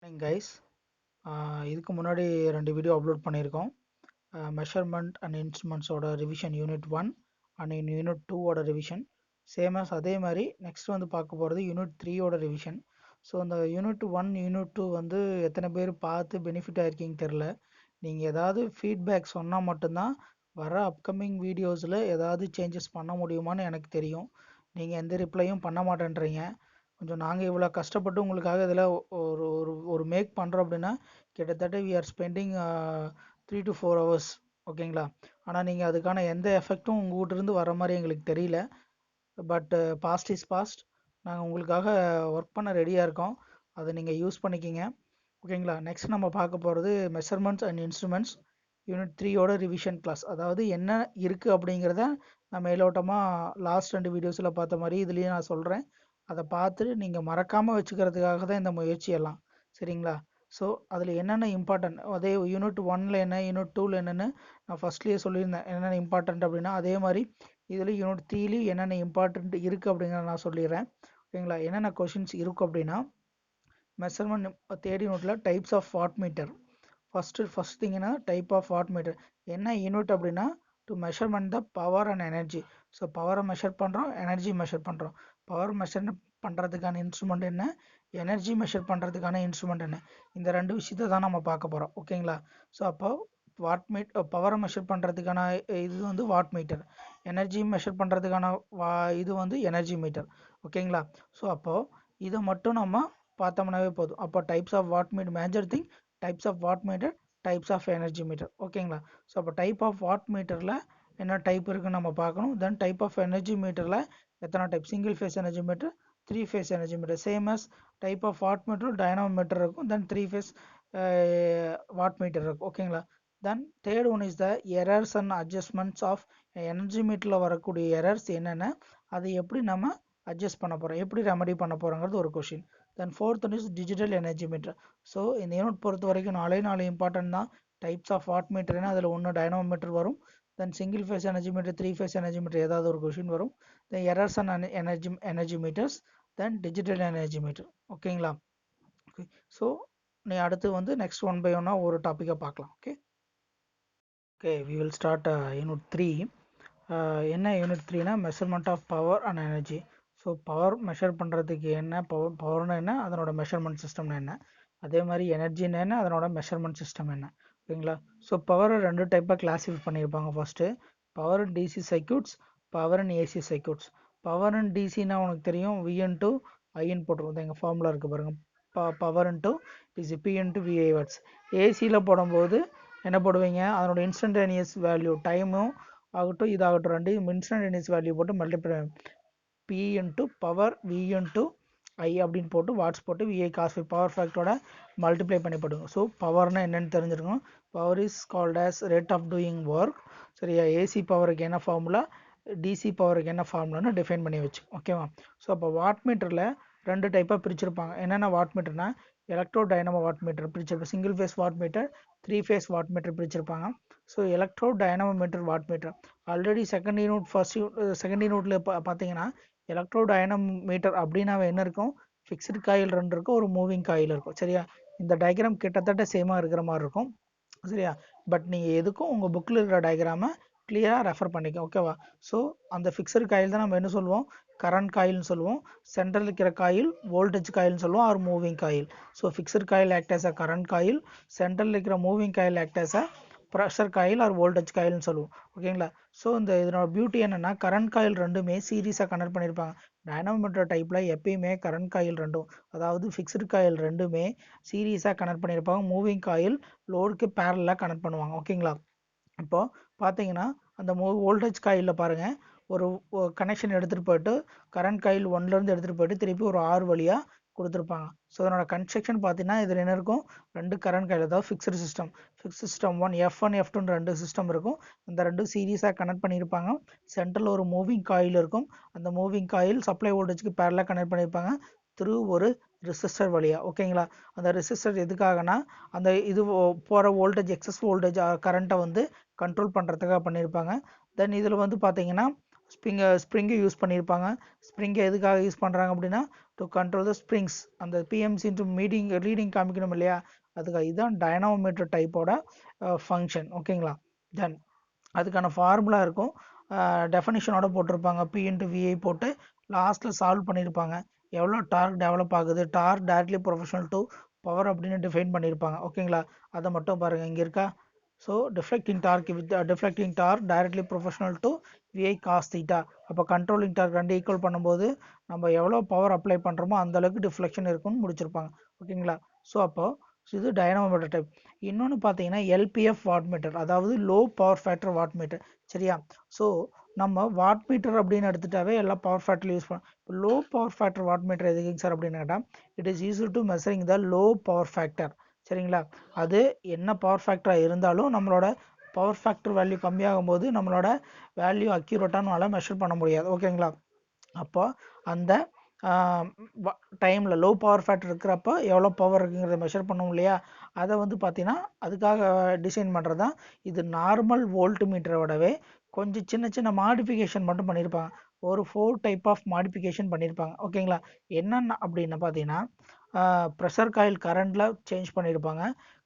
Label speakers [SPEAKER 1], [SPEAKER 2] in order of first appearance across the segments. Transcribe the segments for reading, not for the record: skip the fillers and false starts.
[SPEAKER 1] Morning guys. இதுக்கு முன்னாடி 2 video upload பண்ணியிருக்கோம். மெஷர்மெண்ட் அண்ட் இன்ஸ்ட்ருமெண்ட்ஸோட ரிவிஷன் யூனிட் 1 அண்ட் யூனிட் 2 ஓட ரிவிஷன் சேம் as அதே மாதிரி நெக்ஸ்ட் வந்து பார்க்க போகிறது யூனிட் 3 ஓட ரிவிஷன். ஸோ இந்த யூனிட் 1 யூனிட் 2 வந்து எத்தனை பேர் பார்த்து பெனிஃபிட் ஆயிருக்கீங்க தெரில. நீங்கள் ஏதாவது ஃபீட்பேக் சொன்னால் மட்டும்தான் வர அப்கமிங் வீடியோஸில் ஏதாவது சேஞ்சஸ் பண்ண முடியுமான்னு எனக்கு தெரியும். நீங்கள் எந்த ரிப்ளையும் பண்ண மாட்டேன்றீங்க. கொஞ்சம் நாங்கள் இவ்வளோ கஷ்டப்பட்டு உங்களுக்காக இதில் ஒரு ஒரு ஒரு மேக் பண்ணுறோம் அப்படின்னா கிட்டத்தட்ட we are spending 3 to 4 hours. ஓகேங்களா? ஆனால் நீங்கள் அதுக்கான எந்த எஃபெக்ட்டும் உங்கள்கிட்ட வர மாதிரி எங்களுக்கு தெரியல. But past is past. நாங்கள் உங்களுக்காக ஒர்க் பண்ண ரெடியாக இருக்கோம். அதை நீங்கள் யூஸ் பண்ணிக்கிங்க. ஓகேங்களா? நெக்ஸ்ட் நம்ம பார்க்க போகிறது மெஷர்மெண்ட்ஸ் அண்ட் இன்ஸ்ட்ருமெண்ட்ஸ் யூனிட் 3ஓட ரிவிஷன் கிளாஸ். அதாவது என்ன இருக்குது அப்படிங்கிறத நான் மேலோட்டமாக லாஸ்ட் 2 வீடியோஸில் பார்த்த மாதிரி இதுலேயும் நான் சொல்கிறேன். அதை பார்த்துட்டு நீங்கள் மறக்காமல் வச்சுக்கிறதுக்காக தான் இந்த முயற்சியெல்லாம். சரிங்களா? ஸோ அதில் என்னென்ன இம்பார்ட்டன்ட், அதே யூனிட் 1ல் என்ன யூனிட் 2ல் என்னென்னு நான் ஃபஸ்ட்லேயே சொல்லியிருந்தேன் என்னென்ன இம்பார்ட்டன்ட் அப்படின்னா, அதே மாதிரி இதில் யூனிட் 3லேயும் என்னென்ன இம்பார்ட்டன்ட் இருக்குது அப்படிங்கிறத நான் சொல்லிடுறேன். ஓகேங்களா? என்னென்ன கொஷின்ஸ் இருக்கும் அப்படின்னா, மெஷர்மெண்ட் தேர்ட் யூனிட்டில் types of watt meter. First திங்னா டைப் ஆஃப் வாட் மீட்டர். என்ன யூனிட் அப்படின்னா to measurement the power and energy. So பவரை மெஷர் பண்ணுறோம், எனர்ஜி மெஷர் பண்ணுறோம். பவர் மெஷர் பண்ணுறதுக்கான இன்ஸ்ட்ருமெண்ட் என்ன, எனர்ஜி மெஷர் பண்ணுறதுக்கான இன்ஸ்ட்ருமெண்ட் என்ன, இந்த 2 விஷயத்தை தான் நம்ம பார்க்க போகிறோம். ஓகேங்களா? ஸோ அப்போ பவரை மெஷர் பண்ணுறதுக்கான இது வந்து வாட் மீட்டர், எனர்ஜி மெஷர் பண்ணுறதுக்கான இது வந்து எனர்ஜி மீட்டர். ஓகேங்களா? ஸோ அப்போது இதை மட்டும் நம்ம பார்த்தோம்னாவே போதும். அப்போ types of watt meter, major thing types of watt meter, types of energy meter. ஓகேங்களா? ஸோ அப்போ டைப் ஆஃப் வாட் மீட்டரில் என்ன டைப் இருக்குன்னு நம்ம பார்க்கணும். தென் டைப் ஆஃப் எனர்ஜி மீட்டரில் எத்தனை type, single phase energy meter, 3 phase energy meter. Same as type of watt meter dynamo meter இருக்கும். தென் 3 ஃபேஸ் வாட் மீட்டர் இருக்கும். ஓகேங்களா? Then third one is the errors and adjustments of energy மீட்டரில் வரக்கூடிய errors என்னென்ன, அதை எப்படி நம்ம adjust பண்ண போகிறோம், எப்படி ரெமடி பண்ண போகிறோங்கிறது ஒரு question. Then fourth one is digital energy meter. So இந்த யூனிட் பொறுத்த வரைக்கும் 4 இம்பார்ட்டன்ட் தான். டைப்ஸ் ஆஃப் வாட் மீட்டர்னா அதில் ஒன்று டைனமோ மீட்டர் வரும். Then single phase energy meter, 3 phase energy meter ஏதாவது ஒரு கொஷின் வரும். Then errors and energy meters, then digital energy meter. ஓகேங்களா? ஓகே. ஸோ நீ அடுத்து வந்து நெக்ஸ்ட் ஒன் பை ஒன்னாக ஒரு டாப்பிக்காக பார்க்கலாம். Okay okay we will start unit 3. என்ன யூனிட் 3னா measurement of power and energy. So power measure பண்ணுறதுக்கு என்ன, பவர்னா என்ன, அதனோட மெஷர்மெண்ட் சிஸ்டம்னா என்ன, அதே மாதிரி எனர்ஜின்னா என்ன, அதனோட மெஷர்மெண்ட் சிஸ்டம் என்ன. ஓகேங்களா? ஸோ பவரை 2 டைப்பாக கிளாஸிஃபை பண்ணியிருப்பாங்க. First power and DC circuits, power and AC circuits. Power and டிசினா உனக்கு தெரியும், விஎன் டு ஐஎன் போட்டிருக்கோம். எங்கள் ஃபார்முலா இருக்குது பாருங்கள், power into DC, P into VI watts. ஏசியில் போடும்போது என்ன போடுவீங்க, அதனோட இன்ஸ்டன்டேனியஸ் வேல்யூ டைமும் ஆகட்டும் இதாகட்டும் ரெண்டையும் இன்ஸ்டன்டேனியஸ் வேல்யூ போட்டு multiply, P into power V into I அப்படின்னு போட்டு வாட்ஸ் போட்டு விஐ காஸ் பவர் ஃபேக்டரோட மல்டிப்ளை பண்ணி போடுங்க. ஸோ பவர்னா என்னென்னு தெரிஞ்சிருக்கும். Power is called as rate of doing work. சரியா? ஏசி பவருக்கு என்ன ஃபார்முலா, டிசி பவருக்கு என்ன ஃபார்முலான்னு டிஃபைன் பண்ணி வச்சு. ஓகேவா? ஸோ அப்போ வாட் மீட்டரில் 2 டைப்பாக பிரிச்சிருப்பாங்க. என்னென்ன வாட் மீட்டர்னா, எலக்ட்ரோ டைனமோ வாட் மீட்டர் பிரிச்சிருப்பாங்க, single phase watt meter, 3 phase watt meter பிரிச்சிருப்பாங்க. So electro dynamo meter watt meter already second யூனிட்ல பார்த்தீங்கன்னா எலக்ட்ரோ டைனமோ மீட்டர் அப்படின்னா என்ன இருக்கும், ஃபிக்ஸ்டு காயில் 2 இருக்கும், ஒரு மூவிங் காயில் இருக்கும். சரியா? இந்த டயக்ராம் கிட்டத்தட்ட சேமாக இருக்கிற மாதிரி இருக்கும். சரியா? பட் நீங்கள் எதுக்கும் உங்கள் புக்கில் இருக்கிற டயக்ராமை கிளியராக ரெஃபர் பண்ணிக்க. ஓகேவா? ஸோ அந்த ஃபிக்ஸடு காயில் தான் நம்ம என்ன சொல்லுவோம், கரண்ட் காயில்னு சொல்லுவோம். சென்ட்ரல் இருக்கிற காயில் வோல்டேஜ் காயில்னு சொல்லுவோம், or moving coil. So fixed coil act as a current coil, central இருக்கிற moving coil act as a pressure coil or voltage காயில்னு சொல்லுவோம். ஓகேங்களா? ஸோ இதனோட பியூட்டி என்னென்னா, கரண்ட் காயில் ரெண்டுமே சீரீஸாக கனெக்ட் பண்ணியிருப்பாங்க. டைனமோமீட்டர் டைப்பில் எப்பயுமே கரண்ட் காயில் ரெண்டும், அதாவது ஃபிக்ஸ்டு காயில் ரெண்டுமே சீரீஸாக கனெக்ட் பண்ணியிருப்பாங்க. மூவிங் காயில் லோடுக்கு பேரலாக கனெக்ட் பண்ணுவாங்க. ஓகேங்களா? இப்போது பார்த்தீங்கன்னா அந்த வோல்டேஜ் காயிலில் பாருங்கள், ஒரு கனெக்ஷன் எடுத்துகிட்டு போயிட்டு கரண்ட் காயில் 1லேருந்து எடுத்துகிட்டு போயிட்டு திருப்பி ஒரு R வழியாக கொடுத்துருப்பாங்க. ஸோ அதனோட கன்ஸ்ட்ரக்ஷன் பார்த்தீங்கன்னா இதில் என்ன இருக்கும், 2 கரண்ட் காயில், அதாவது fixed system, system 1 F1 F2 2 system இருக்கும். அந்த 2 சீரீஸாக கனெக்ட் பண்ணியிருப்பாங்க. சென்ட்ரல் ஒரு மூவிங் காயில் இருக்கும். அந்த மூவிங் காயில் சப்ளை வோல்டேஜ்க்கு பேரலாக கனெக்ட் பண்ணியிருப்பாங்க த்ரூ ஒரு ரெசிஸ்டர் வழியாக. ஓகேங்களா? அந்த ரெசிஸ்டர் எதுக்காகனா, அந்த இது போகிற வோல்டேஜ், எக்ஸஸ் வோல்டேஜ் கரண்ட்டை வந்து கண்ட்ரோல் பண்ணுறதுக்காக பண்ணியிருப்பாங்க. தென் இதில் வந்து பார்த்தீங்கன்னா ஸ்ப்ரிங்கை யூஸ் பண்ணியிருப்பாங்க. ஸ்ப்ரிங்கை எதுக்காக யூஸ் பண்ணுறாங்க அப்படின்னா டு கண்ட்ரோல் த ஸ்ப்ரிங்ஸ், அந்த பிஎம்சின்ட்டு ரீடிங் காமிக்கணும் இல்லையா, அதுக்காக. இதுதான் டைனாமோமீட்டர் டைப்போட ஃபங்க்ஷன். ஓகேங்களா. தென் அதுக்கான ஃபார்முலா இருக்கும், டெஃபனிஷனோட போட்டிருப்பாங்க. பி இன்ட்டு விஐ போட்டு லாஸ்ட்டில் சால்வ் பண்ணியிருப்பாங்க. எவ்வளோ டார்க் டெவலப் ஆகுது, torque directly proportional to power அப்படின்னு டிஃபைன் பண்ணியிருப்பாங்க. ஓகேங்களா. அதை மட்டும் பாருங்கள், இங்கே இருக்கா. So deflecting torque with deflecting torque directly proportional to VI cos theta. அப்போ கண்ட்ரோலிங் டார்க் ரெண்டு ஈக்குவல் பண்ணும்போது நம்ம எவ்வளோ பவர் அப்ளை பண்ணுறோமோ அந்தளவுக்கு டிஃப்ளெக்ஷன் இருக்குன்னு முடிச்சிருப்பாங்க. ஓகேங்களா. ஸோ இது டைனாமோமீட்டர் டைப். இன்னொன்று பார்த்தீங்கன்னா எல்பிஎஃப் வாட் மீட்டர், அதாவது low power factor watt meter. சரியா. ஸோ நம்ம வாட் மீட்டர் அப்படின்னு எடுத்துட்டாவே எல்லாம் பவர் ஃபேக்டர் யூஸ் பண்ணோம். இப்போ low power factor watt meter எதுக்குங்க சார் அப்படின்னு கேட்டால், it is used to measuring the low power factor. சரிங்களா. அது என்ன பவர் ஃபேக்டராக இருந்தாலும் நம்மளோட பவர் ஃபேக்டர் வேல்யூ கம்மியாகும் போது நம்மளோட வேல்யூ அக்யூரேட்டான மெஷர் பண்ண முடியாது. ஓகேங்களா. அப்போ அந்த டைமில் லோ பவர் ஃபேக்டர் இருக்கிறப்ப எவ்வளோ பவர் இருக்குங்கிறத மெஷர் பண்ணுவோம் இல்லையா, அதை பார்த்தீங்கன்னா அதுக்காக டிசைன் பண்ணுறது தான் இது. நார்மல் வோல்ட் மீட்டரோடவே கொஞ்சம் சின்ன சின்ன மாடிஃபிகேஷன் மட்டும் பண்ணியிருப்பாங்க. ஒரு 4 டைப் ஆஃப் மாடிஃபிகேஷன் பண்ணியிருப்பாங்க. ஓகேங்களா. என்னென்ன அப்படின்னு பார்த்தீங்கன்னா ப்ரெஷர் காயில் கரண்டில் சேஞ்ச் பண்ணியிருப்பாங்க,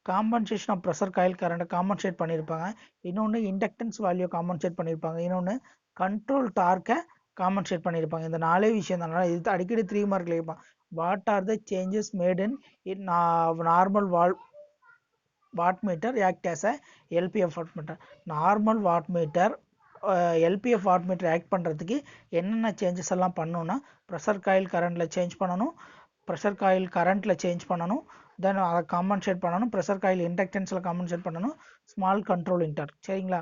[SPEAKER 1] காம்பன்சேஷன் ஆஃப் ப்ரெஷர் காயில் கரண்ட்டை காம்பன்சேட் பண்ணியிருப்பாங்க, இன்னொன்று இண்டக்டன்ஸ் வேல்யூ காம்பன்சேட் பண்ணியிருப்பாங்க, இன்னொன்று கண்ட்ரோல் டார்க்கை காம்பன்சேட் பண்ணியிருப்பாங்க. இந்த 4 விஷயம் தான். இது அடிக்கடி 3 மார்க்கில் கேட்பான். What are the changes made in normal watt meter act as a LPF watt metre. Normal what meter LPF watt metre act பண்ணுறதுக்கு என்னென்ன சேஞ்சஸ் எல்லாம் பண்ணணும்னா ப்ரெஷர் காயில் கரண்டில் சேஞ்ச் பண்ணணும், ப்ரெஷர் காயில் கரண்ட்டில் சேஞ்ச் பண்ணணும், தென் அதை காம்பன்சேட் பண்ணணும், ப்ரெஷர் காயில் இண்டக்டன்ஸில் காம்பன்சேட் பண்ணணும், ஸ்மால் கண்ட்ரோலிங் டார்க். சரிங்களா.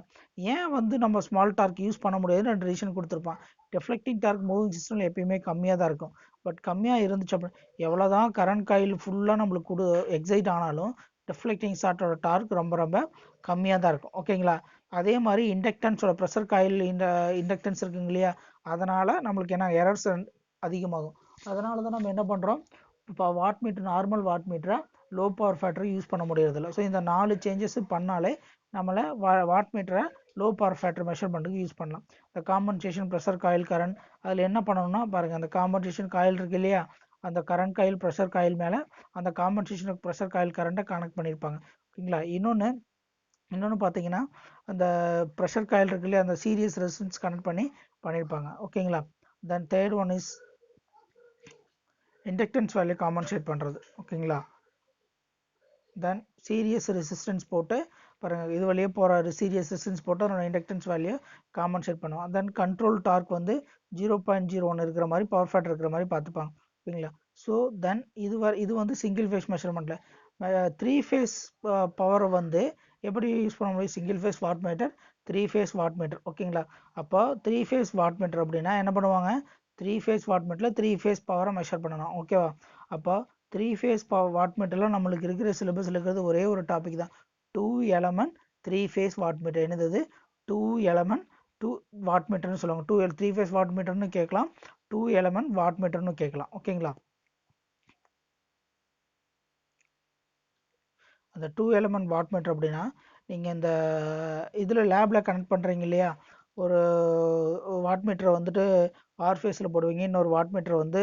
[SPEAKER 1] ஏன் நம்ம ஸ்மால் டார்க் யூஸ் பண்ண முடியாதுன்னு 2 ரீசன் கொடுத்துருப்பான். டிஃப்ளெக்டிங் டார்க் மூவிங் சிஸ்டமில் எப்பயுமே கம்மியாக தான் இருக்கும். பட் கம்மியாக இருந்துச்சு அப்படின்னு எவ்வளோ தான் கரண்ட் காயில் ஃபுல்லாக நம்மளுக்கு எக்ஸைட் ஆனாலும் டிஃப்ளெக்டிங் சார்ட்டோட டார்க் ரொம்ப ரொம்ப கம்மியாக தான் இருக்கும். ஓகேங்களா. அதே மாதிரி இண்டக்டன்ஸோட ப்ரெஷர் காயில் இண்டக்டன்ஸ் இருக்குங்க இல்லையா, அதனால் நம்மளுக்கு என்ன எரர்ஸ் அதிகமாகும். அதனால தான் நம்ம என்ன பண்ணுறோம், இப்போ வாட் மீட்டர் நார்மல் வாட் மீட்டரை லோ பவர் ஃபேக்டரை யூஸ் பண்ண முடியறதில்ல. ஸோ இந்த 4 சேஞ்சஸ் பண்ணாலே நம்மளை வாட் மீட்டரை லோ பவர் ஃபேக்டர் மெஷர் பண்ணுறதுக்கு யூஸ் பண்ணலாம். இந்த காம்பன்சேஷன் ப்ரெஷர் காயில் கரண்ட் அதில் என்ன பண்ணணும்னா பாருங்கள், அந்த காம்பன்சேஷன் காயில் இருக்கு இல்லையா, அந்த கரண்ட் காயில் ப்ரெஷர் காயில் மேலே அந்த காம்பன்சேஷன் ப்ரெஷர் காயில் கரண்ட்டை கனெக்ட் பண்ணியிருப்பாங்க. ஓகேங்களா. இன்னொன்று பார்த்தீங்கன்னா அந்த ப்ரெஷர் காயில் இருக்கு இல்லையா, அந்த சீரியஸ் ரெசிஸ்டன்ஸ் கனெக்ட் பண்ணியிருப்பாங்க. ஓகேங்களா. Then third one is inductance value compensate பண்ணுறது. ஓகேங்களா. தென் சீரியஸ் ரெசிஸ்டன்ஸ் போட்டு பாருங்கள், இது வழியே போகிற சீரியஸ் ரெசிஸ்டன்ஸ் போட்டு அதோட இண்டக்டன்ஸ் வேல்யூ காம்பன்சேட் பண்ணுவோம். தென் கண்ட்ரோல் டார்க் 0.01 இருக்கிற மாதிரி பவர் ஃபேக்டர் இருக்கிற மாதிரி பார்த்துப்பாங்க. ஓகேங்களா. ஸோ தென் இது சிங்கிள் ஃபேஸ் மெஷர்மெண்ட்டில் 3 ஃபேஸ் பவரை எப்படி யூஸ் பண்ண முடியும், single phase watt meter 3 phase watt meter. ஓகேங்களா. அப்போ 3 ஃபேஸ் வாட் மீட்டர் அப்படின்னா என்ன பண்ணுவாங்க, 3 ஃபேஸ் வாட் மீட்டரில் 3 ஃபேஸ் பவரை மெஷர் பண்ணணும். ஓகேவா. அப்போ 3 ஃபேஸ் வாட் மீட்டரில் நம்மளுக்கு இருக்கிற சிலபஸில் இருக்கிறது ஒரே ஒரு டாபிக் தான், 2 எலமெண்ட் 3 ஃபேஸ் வாட் மீட்டர். என்னது 2 எலமெண்ட் 2 வாட் மீட்டர்னு சொல்லுவாங்க. 3 ஃபேஸ் வாட் மீட்டர்னு கேட்கலாம், 2 எலமெண்ட் வாட் மீட்டர்னு கேட்கலாம். ஓகேங்களா. அந்த 2 எலமெண்ட் வாட் மீட்டர் அப்படின்னா நீங்கள் இந்த இதில் லேபில் கனெக்ட் பண்ணுறீங்க இல்லையா, ஒரு வாட் மீட்டரை ஆர் ஃபேஸில் போடுவீங்க, இன்னொரு வாட் மீட்டர்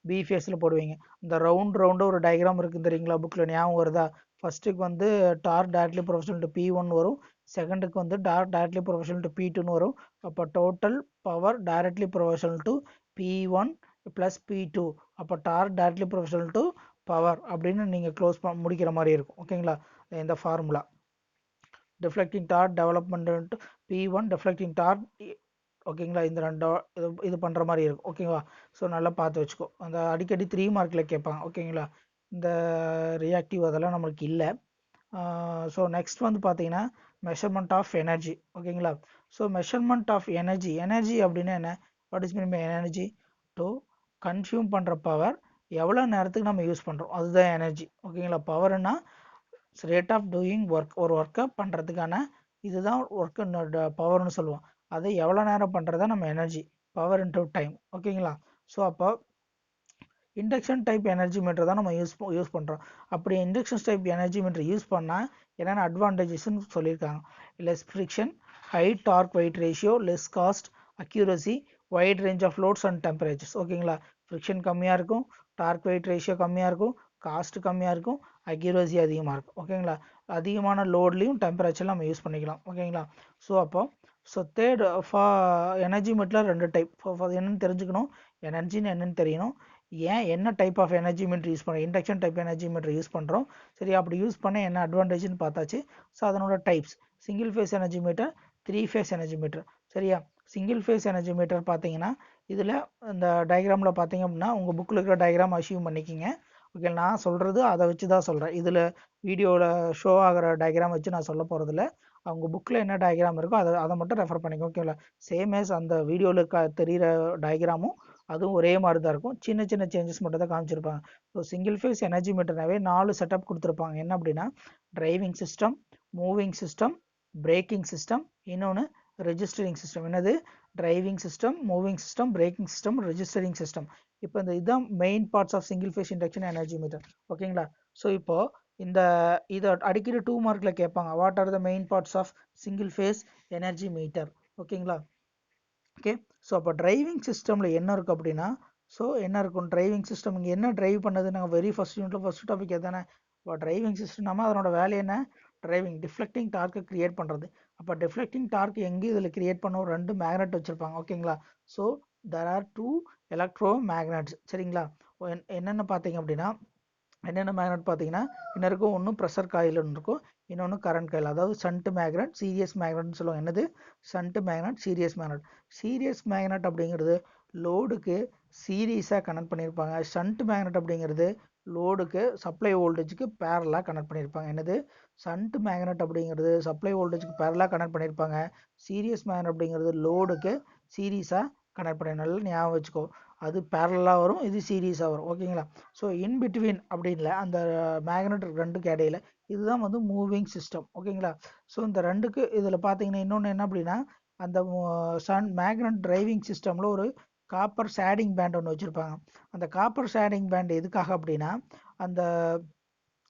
[SPEAKER 1] பி ஃபேஸில் போடுவீங்க. இந்த ரவுண்டு ஒரு டயக்ராம் இருக்குது தெரியுங்களா, புக்கில் ஞாபகம் வருதா. ஃபஸ்ட்டுக்கு torque directly proportional to P1 வரும், செகண்டுக்கு dark directly proportional to P2 வரும். அப்போ total power directly proportional to P1 plus P2. அப்போ torque directly proportional to power அப்படின்னு நீங்கள் க்ளோஸ் முடிக்கிற மாதிரி இருக்கும். ஓகேங்களா. இந்த formula deflecting torque development P1 deflecting torque. ஓகேங்களா. இந்த ரெண்டு இது பண்ணுற மாதிரி இருக்கும். ஓகேவா. ஸோ நல்லா பார்த்து வச்சுக்கோ, அந்த அடிக்கடி 3 மார்க்கில் கேட்பாங்க. ஓகேங்களா. இந்த ரியாக்டிவ் அதெல்லாம் நம்மளுக்கு இல்லை. ஸோ நெக்ஸ்ட் பார்த்தீங்கன்னா மெஷர்மெண்ட் ஆஃப் எனர்ஜி. ஓகேங்களா. ஸோ மெஷர்மெண்ட் ஆஃப் எனர்ஜி அப்படின்னா என்ன, what is mean by energy, to consume பண்ணுற பவர் எவ்வளோ நேரத்துக்கு நம்ம யூஸ் பண்ணுறோம் அதுதான் எனர்ஜி. ஓகேங்களா. பவர்னா ரேட் ஆஃப் டூயிங் ஒர்க், ஒரு ஒர்க்கை பண்ணுறதுக்கான இதுதான் ஒர்க்கு பவர்னு சொல்லுவோம். அதை எவ்வளோ நேரம் பண்ணுறதா நம்ம எனர்ஜி, பவர் இன்டூ டைம். ஓகேங்களா. ஸோ அப்போ இண்டக்ஷன் டைப் எனர்ஜி மீட்டர் தான் நம்ம யூஸ் பண்ணுறோம். அப்படி induction type energy meter use பண்ணால் என்னென்ன அட்வான்டேஜஸ்ன்னு சொல்லியிருக்காங்க. Less friction, high torque weight ratio, less cost, accuracy, wide range of loads and temperatures. ஓகேங்களா, ஃப்ரிக்ஷன் கம்மியாக இருக்கும், டார்க் வெயிட் ரேஷியோ கம்மியாக இருக்கும், காஸ்ட் கம்மியாக இருக்கும், அக்யூரசி அதிகமாக இருக்கும். ஓகேங்களா, அதிகமான லோட்லேயும் டெம்பரேச்சர் நம்ம யூஸ் பண்ணிக்கலாம். ஓகேங்களா, ஸோ தேர்ட் எனர்ஜி மீட்டரில் 2 டைப். என்னென்னு தெரிஞ்சுக்கணும், எனர்ஜின்னு என்னென்னு தெரியணும், ஏன் என்ன type of energy meter use பண்ணுறோம், induction type energy meter use பண்ணுறோம். சரி, அப்படி யூஸ் பண்ண என்ன அட்வான்டேஜ்னு பார்த்தாச்சு. ஸோ அதனோட types: single phase energy meter, 3 phase energy meter. சரியா, சிங்கிள் ஃபேஸ் எனர்ஜி மீட்டர் பார்த்தீங்கன்னா இதில் இந்த டயக்ராமில் பார்த்தீங்க அப்படின்னா உங்கள் புக்கில் இருக்கிற டயக்ராம் அச்சீவ் பண்ணிக்கிங்க. ஓகே, நான் சொல்கிறது அதை வச்சு தான் சொல்கிறேன். இதில் வீடியோவில் ஷோ ஆகிற டயக்ராம் வச்சு நான் சொல்ல போகிறதில்ல. அவங்க புக்கில் என்ன டயக்ராம் இருக்கோ அதை மட்டும் ரெஃபர் பண்ணிக்கோ. ஓகேங்களா, சேம் ஏஸ் அந்த வீடியோவில் தெரிகிற டயக்ராமும் அதுவும் ஒரே மாதிரி தான் இருக்கும். சின்ன சின்ன சேஞ்சஸ் மட்டும் தான் காமிச்சிருப்பாங்க. ஸோ சிங்கிள் ஃபேஸ் எனர்ஜி மீட்டர்னாவே 4 செட்டப் கொடுத்துருப்பாங்க. என்ன அப்படின்னா, driving system, moving system, braking system, இன்னொன்று ரெஜிஸ்டரிங் சிஸ்டம். என்னது? Driving system, moving system, braking system, registering system. இப்போ இதுதான் main parts of single phase induction energy meter. ஓகேங்களா, ஸோ இப்போ இதை அடிக்கடி 2 மார்க்கில் கேட்பாங்க. What are the main parts of single phase energy meter? ஓகேங்களா, ஓகே. ஸோ அப்போ டிரைவிங் சிஸ்டமில் என்ன இருக்குது அப்படின்னா, ஸோ என்ன இருக்கும் டிரைவிங் சிஸ்டம், இங்கே என்ன டிரைவ் பண்ணது? நாங்கள் வெரி ஃபர்ஸ்ட் யூனிட்ல ஃபர்ஸ்ட் டாபிக் எதானே. இப்போ டிரைவிங் சிஸ்டம்னா அதனோட வேலை என்ன? டிரைவிங், டிஃப்ளெக்டிங் டார்க்கை கிரியேட் பண்ணுறது. அப்போ டிஃப்ளெக்டிங் டார்க் எங்கே இதில் கிரியேட் பண்ணோம்? 2 மேக்னெட் வச்சுருப்பாங்க. ஓகேங்களா, so there are 2 electro magnets. சரிங்களா, என்னென்ன பார்த்தீங்க அப்படின்னா, என்னென்ன மேக்னெட் பார்த்தீங்கன்னா என்ன இருக்கும்? ஒன்று ப்ரெஷர் காயில் இருக்கும், இன்னொன்று கரண்ட் காயில். அதாவது சண்ட் மேக்னெட், சீரியஸ் மேக்னெட்னு சொல்லுவாங்க. என்னது? Shunt magnet, series magnet. Series magnet அப்படிங்கிறது லோடுக்கு சீரியஸாக கனெக்ட் பண்ணியிருப்பாங்க. ஷண்ட் மேக்னெட் அப்படிங்கிறது லோடுக்கு சப்ளை வோல்டேஜுக்கு பேரலாக கனெக்ட் பண்ணியிருப்பாங்க. என்னது? ஷண்ட் மேக்னெட் அப்படிங்கிறது சப்ளை வோல்டேஜுக்கு பேரலாக கனெக்ட் பண்ணியிருப்பாங்க. சீரியஸ் மேக்னெட் அப்படிங்கிறது லோடுக்கு சீரியஸாக கனெக்ட் பண்ணி, நல்லா ஞாபகம் வச்சுக்கோ. அது பேரலாக வரும், இது சீரியஸாக வரும். ஓகேங்களா, ஸோ இன் பிட்வீன் அப்படின்ல அந்த மேக்னெட் ரெண்டுக்கு இடையில இதுதான் மூவிங் சிஸ்டம். ஓகேங்களா, ஸோ இந்த ரெண்டுக்கு இதில் பார்த்தீங்கன்னா இன்னொன்று என்ன அப்படின்னா, அந்த மேக்னெட் டிரைவிங் சிஸ்டமில் ஒரு காப்பர் ஷேடிங் பேண்ட் ஒன்று வச்சுருப்பாங்க. அந்த காப்பர் ஷேடிங் பேண்ட் எதுக்காக அப்படின்னா, அந்த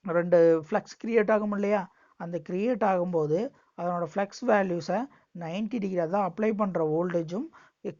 [SPEAKER 1] 2 ஃப்ளக்ஸ் கிரியேட் ஆகும் இல்லையா, அந்த கிரியேட் ஆகும்போது அதனோட ஃப்ளக்ஸ் வேல்யூஸை 90 டிகிரி, அதான் அப்ளை பண்ணுற வோல்டேஜும்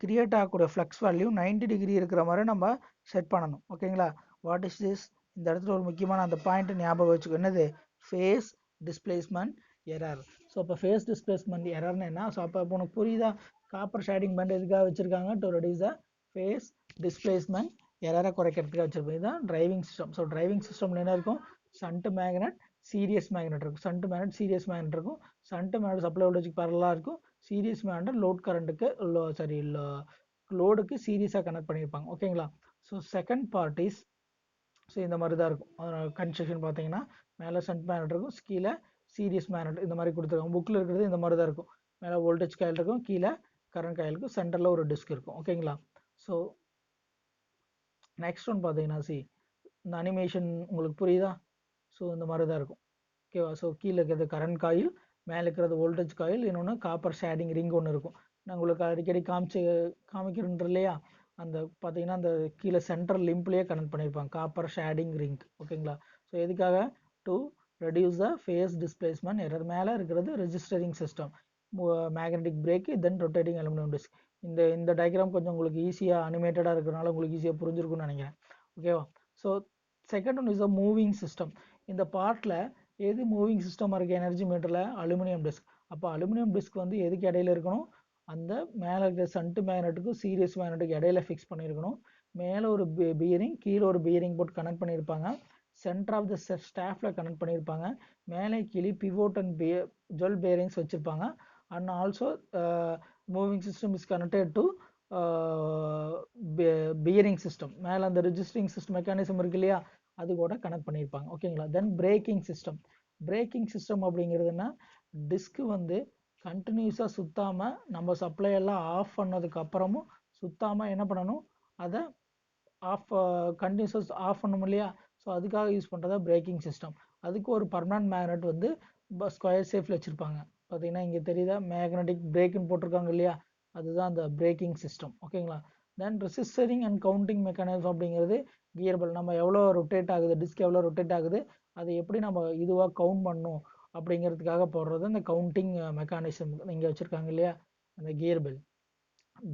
[SPEAKER 1] கிரியேட் ஆகக்கூடிய ஃப்ளக்ஸ் வேல்யூ 90 டிகிரி இருக்கிற மாதிரி நம்ம செட் பண்ணணும். ஓகேங்களா, வாட் இஸ் திஸ்? இந்த இடத்துல ஒரு முக்கியமான அந்த பாயிண்ட் ஞாபகம் வச்சுக்கோ. என்னது? Phase displacement error. ஸோ அப்போ ஃபேஸ் டிஸ்பிளேஸ்மெண்ட் எரர்னு என்ன? ஸோ அப்போ உனக்கு புரியுதா? காப்பர் ஷேடிங் பேண்ட் எதுக்காக வச்சுருக்காங்க? To reduce the phase displacement எரரை குறைக்கிறதுக்காக வச்சுருப்போம். இதுதான் டிரைவிங் சிஸ்டம். ஸோ டிரைவிங் சிஸ்டம்ல என்ன இருக்கும்? ஷண்ட் மேக்னெட், சீரியஸ் மேக்னெட் இருக்கும். ஷண்ட் மேக்னெட், சீரியஸ் மேக்னெட் இருக்கும். ஷண்ட் மேக்னெட் சப்ளை வோல்டேஜுக்கு பேரலாக இருக்கும். சீரியஸ் மேக்னெட் லோட் கரண்ட்டுக்கு லோடுக்கு சீரியஸாக கனெக்ட் பண்ணியிருப்பாங்க. ஓகேங்களா, so second part is, so இந்த மாதிரி தான் இருக்கும். கன்ஸ்ட்ரக்ஷன் பார்த்தீங்கன்னா மேலே ஷண்ட் மேக்னெட் இருக்கும், கீழே சீரியஸ் மேக்னெட் இந்த மாதிரி கொடுத்துருக்காங்க. புக்கில் இருக்கிறது இந்த மாதிரி தான் இருக்கும். மேலே வோல்டேஜ் காயில் இருக்கும், கீழே கரண்ட் காயிலுக்கு, சென்டரில் ஒரு டிஸ்க் இருக்கும். ஓகேங்களா, ஸோ நெக்ஸ்ட் ஒன் பார்த்தீங்கன்னா இந்த அனிமேஷன் உங்களுக்கு புரியுதா? ஸோ இந்த மாதிரி தான் இருக்கும். ஓகேவா, ஸோ கீழே இருக்கிறது கரண்ட் காயில், மேலே இருக்கிறது வோல்டேஜ் காயில், இன்னொன்று காப்பர் ஷேடிங் ரிங் ஒன்று இருக்கும். நான் உங்களுக்கு அடிக்கடி காமிக்கிறேன் இல்லையா, அந்த பார்த்தீங்கன்னா அந்த கீழே சென்ட்ரல் லிம்ப்லேயே கனெக்ட் பண்ணியிருப்பாங்க காப்பர் ஷேடிங் ரிங். ஓகேங்களா, ஸோ எதுக்காக? To reduce the phase displacement error. மேலே இருக்கிறது registering system, magnetic brake, then rotating aluminium disc. இந்த டயக்ராம் கொஞ்சம் உங்களுக்கு ஈஸியாக அனிமேட்டடாக இருக்கிறனால உங்களுக்கு ஈஸியாக புரிஞ்சிருக்கும்னு நினைக்கிறேன். ஓகேவா, so second one is the moving system. இந்த பார்ட்டில் எது மூவிங் சிஸ்டமாக இருக்குது எனர்ஜி மீட்டரில்? Aluminium disk. அப்போ அலுமினியம் டிஸ்க் எதுக்கு இடையில இருக்கணும்? அந்த மேலே இருக்கிற ஷண்ட் மேக்னெட்டுக்கும் சீரியஸ் மேக்னெட்டுக்கு இடையில ஃபிக்ஸ் பண்ணியிருக்கணும். மேலே ஒரு பியரிங், கீழே ஒரு பியரிங் போட்டு கனெக்ட் பண்ணியிருப்பாங்க. சென்டர் ஆஃப் த ஸ்டாஃபில் கனெக்ட் பண்ணியிருப்பாங்க. மேலே கீழே பிவோட் அண்ட் ஜுவல் பேரிங்ஸ் வச்சுருப்பாங்க. And also moving system is connected to bearing system. மேலே அந்த ரெஜிஸ்டரிங் சிஸ்டம் மெக்கானிசம் இருக்கு இல்லையா, அது கூட கனெக்ட் பண்ணியிருப்பாங்க. ஓகேங்களா, then braking system. Braking system அப்படிங்கிறதுனா டிஸ்க்கு கண்டினியூஸாக சுத்தாமல், நம்ம சப்ளை எல்லாம் ஆஃப் பண்ணதுக்கு அப்புறமும் சுத்தாமல் என்ன பண்ணணும்? அதை கண்டினியூஸாக ஆஃப் பண்ணணும் இல்லையா, ஸோ அதுக்காக யூஸ் பண்ணுறதா பிரேக்கிங் சிஸ்டம். அதுக்கு ஒரு பர்மனன்ட் மேக்னெட் ஸ்கொயர் ஷேப்பில் வச்சுருப்பாங்க. பார்த்தீங்கன்னா இங்கே தெரியுதா, மேக்னெட்டிக் பிரேக்குன்னு போட்டிருக்காங்க இல்லையா, அதுதான் அந்த பிரேக்கிங் சிஸ்டம். ஓகேங்களா, தென் ரெசிஸ்டரிங் அண்ட் கவுண்டிங் மெக்கானிசம் அப்படிங்கிறது கியர்பல். நம்ம எவ்வளோ ரொட்டேட் ஆகுது, டிஸ்க் எவ்வளோ ரொட்டேட் ஆகுது, அதை எப்படி நம்ம இதுவாக கவுண்ட் பண்ணணும் அப்படிங்கிறதுக்காக போடுறது இந்த கவுண்டிங் மெக்கானிசம் இங்கே வச்சுருக்காங்க இல்லையா, அந்த கியர்பெல்.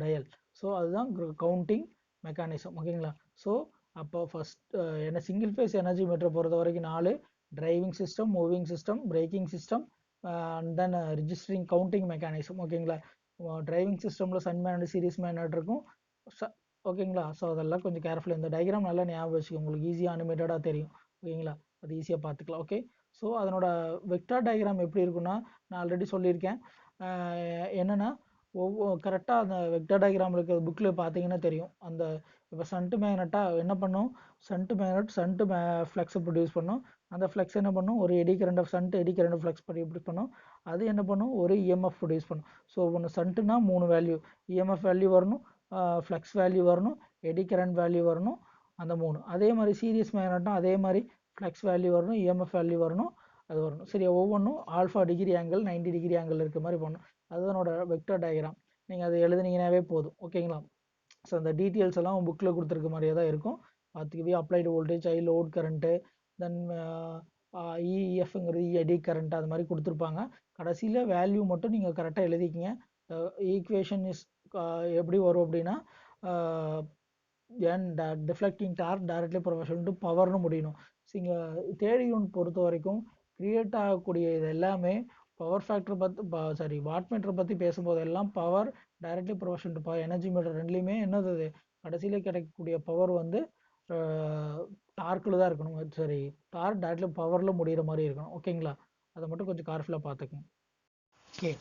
[SPEAKER 1] டயல். ஸோ அதுதான் கவுண்டிங் மெக்கானிசம். ஓகேங்களா? ஸோ அப்போ ஃபர்ஸ்ட் என்ன சிங்கிள் ஃபேஸ் எனர்ஜி மீட்டரை பொறுத்த வரைக்கும் 4 driving system, moving system, braking system and then registering counting mechanism. ஓகேங்களா? டிரைவிங் சிஸ்டமில் சன் மேனட் சீரிஸ் மேனட் இருக்கும். ஓகேங்களா? ஸோ அதெல்லாம் கொஞ்சம் கேர்ஃபுல்லாக இந்த டயக்ராம் நல்லா ஞாபகம் வச்சுக்கோங்க, உங்களுக்கு ஈஸியாக அனிமேட்டடாக தெரியும். ஓகேங்களா? அது ஈஸியாக பார்த்துக்கலாம். ஓகே, ஸோ அதனோட வெக்டார் டயக்ராம் எப்படி இருக்குன்னா நான் ஆல்ரெடி சொல்லியிருக்கேன். என்னென்னா கரெக்டாக அந்த வெக்டர் டயக்ராம் இருக்கிற புக்கில் பார்த்தீங்கன்னா தெரியும். அந்த இப்போ சன்ட்டு மேக்னட்டாக என்ன பண்ணும், சன்ட்டு மேக்னட் சன்ட்டு ஃப்ளக்ஸை ப்ரொடியூஸ் பண்ணும். அந்த ஃப்ளக்ஸ் என்ன பண்ணும், ஒரு eddy current of shunt eddy current flux produce பண்ணும். அது என்ன பண்ணும், ஒரு இஎம்எஃப் ப்ரொடியூஸ் பண்ணும். ஸோ ஒன்று சன்ட்டுனா 3 வேல்யூ, இஎம்எஃப் வேல்யூ வரணும், ஃப்ளக்ஸ் வேல்யூ வரணும், எடி கரண்ட் வேல்யூ வரணும், அந்த 3. அதே மாதிரி சீரியஸ் மேக்னட்னா அதே மாதிரி ஃப்ளக்ஸ் வேல்யூ வரணும், இஎம்எஃப் வேல்யூ வரணும், அது வரணும். சரியா? ஒவ்வொன்றும் alpha degree angle 90 degree angle இருக்க மாதிரி பண்ணணும். அதுதானோட வெக்டர் டயக்ராம். நீங்கள் அதை எழுதுனீங்கன்னாவே போதும். ஓகேங்களா? ஸோ அந்த டீட்டெயில்ஸ் எல்லாம் புக்கில் கொடுத்துருக்க மாதிரியே தான் இருக்கும். பார்த்துக்கவே அப்ளைடு வோல்டேஜ், ஐ லோட் கரண்ட்டு, தென் இஎஃப்ங்கிறது எடி கரண்ட், அது மாதிரி கொடுத்துருப்பாங்க. கடைசியில் வேல்யூ மட்டும் நீங்கள் கரெக்டாக எழுதிக்கிங்க. ஈக்குவேஷன் இஸ் எப்படி வரும் அப்படின்னா deflecting torque directly proportional to பவர்னு முடியணும். இங்கே தேர்ட் யூனிட் பொறுத்த வரைக்கும் கிரியேட் ஆகக்கூடிய இது எல்லாமே பவர் ஃபேக்டர் பற்றி வாட் மீட்டர் பற்றி பேசும்போது எல்லாம் power directly proportional to power, energy metre ரெண்டுலேயுமே என்னது கடைசியில் கிடைக்கக்கூடிய பவர் வந்து டார்க்கில் தான் இருக்கணும். டார்க் டைரக்ட்லி பவரில் முடிகிற மாதிரி இருக்கணும். ஓகேங்களா? அதை மட்டும் கொஞ்சம் கேர்ஃபுல்லாக பார்த்துக்கணும். Okay,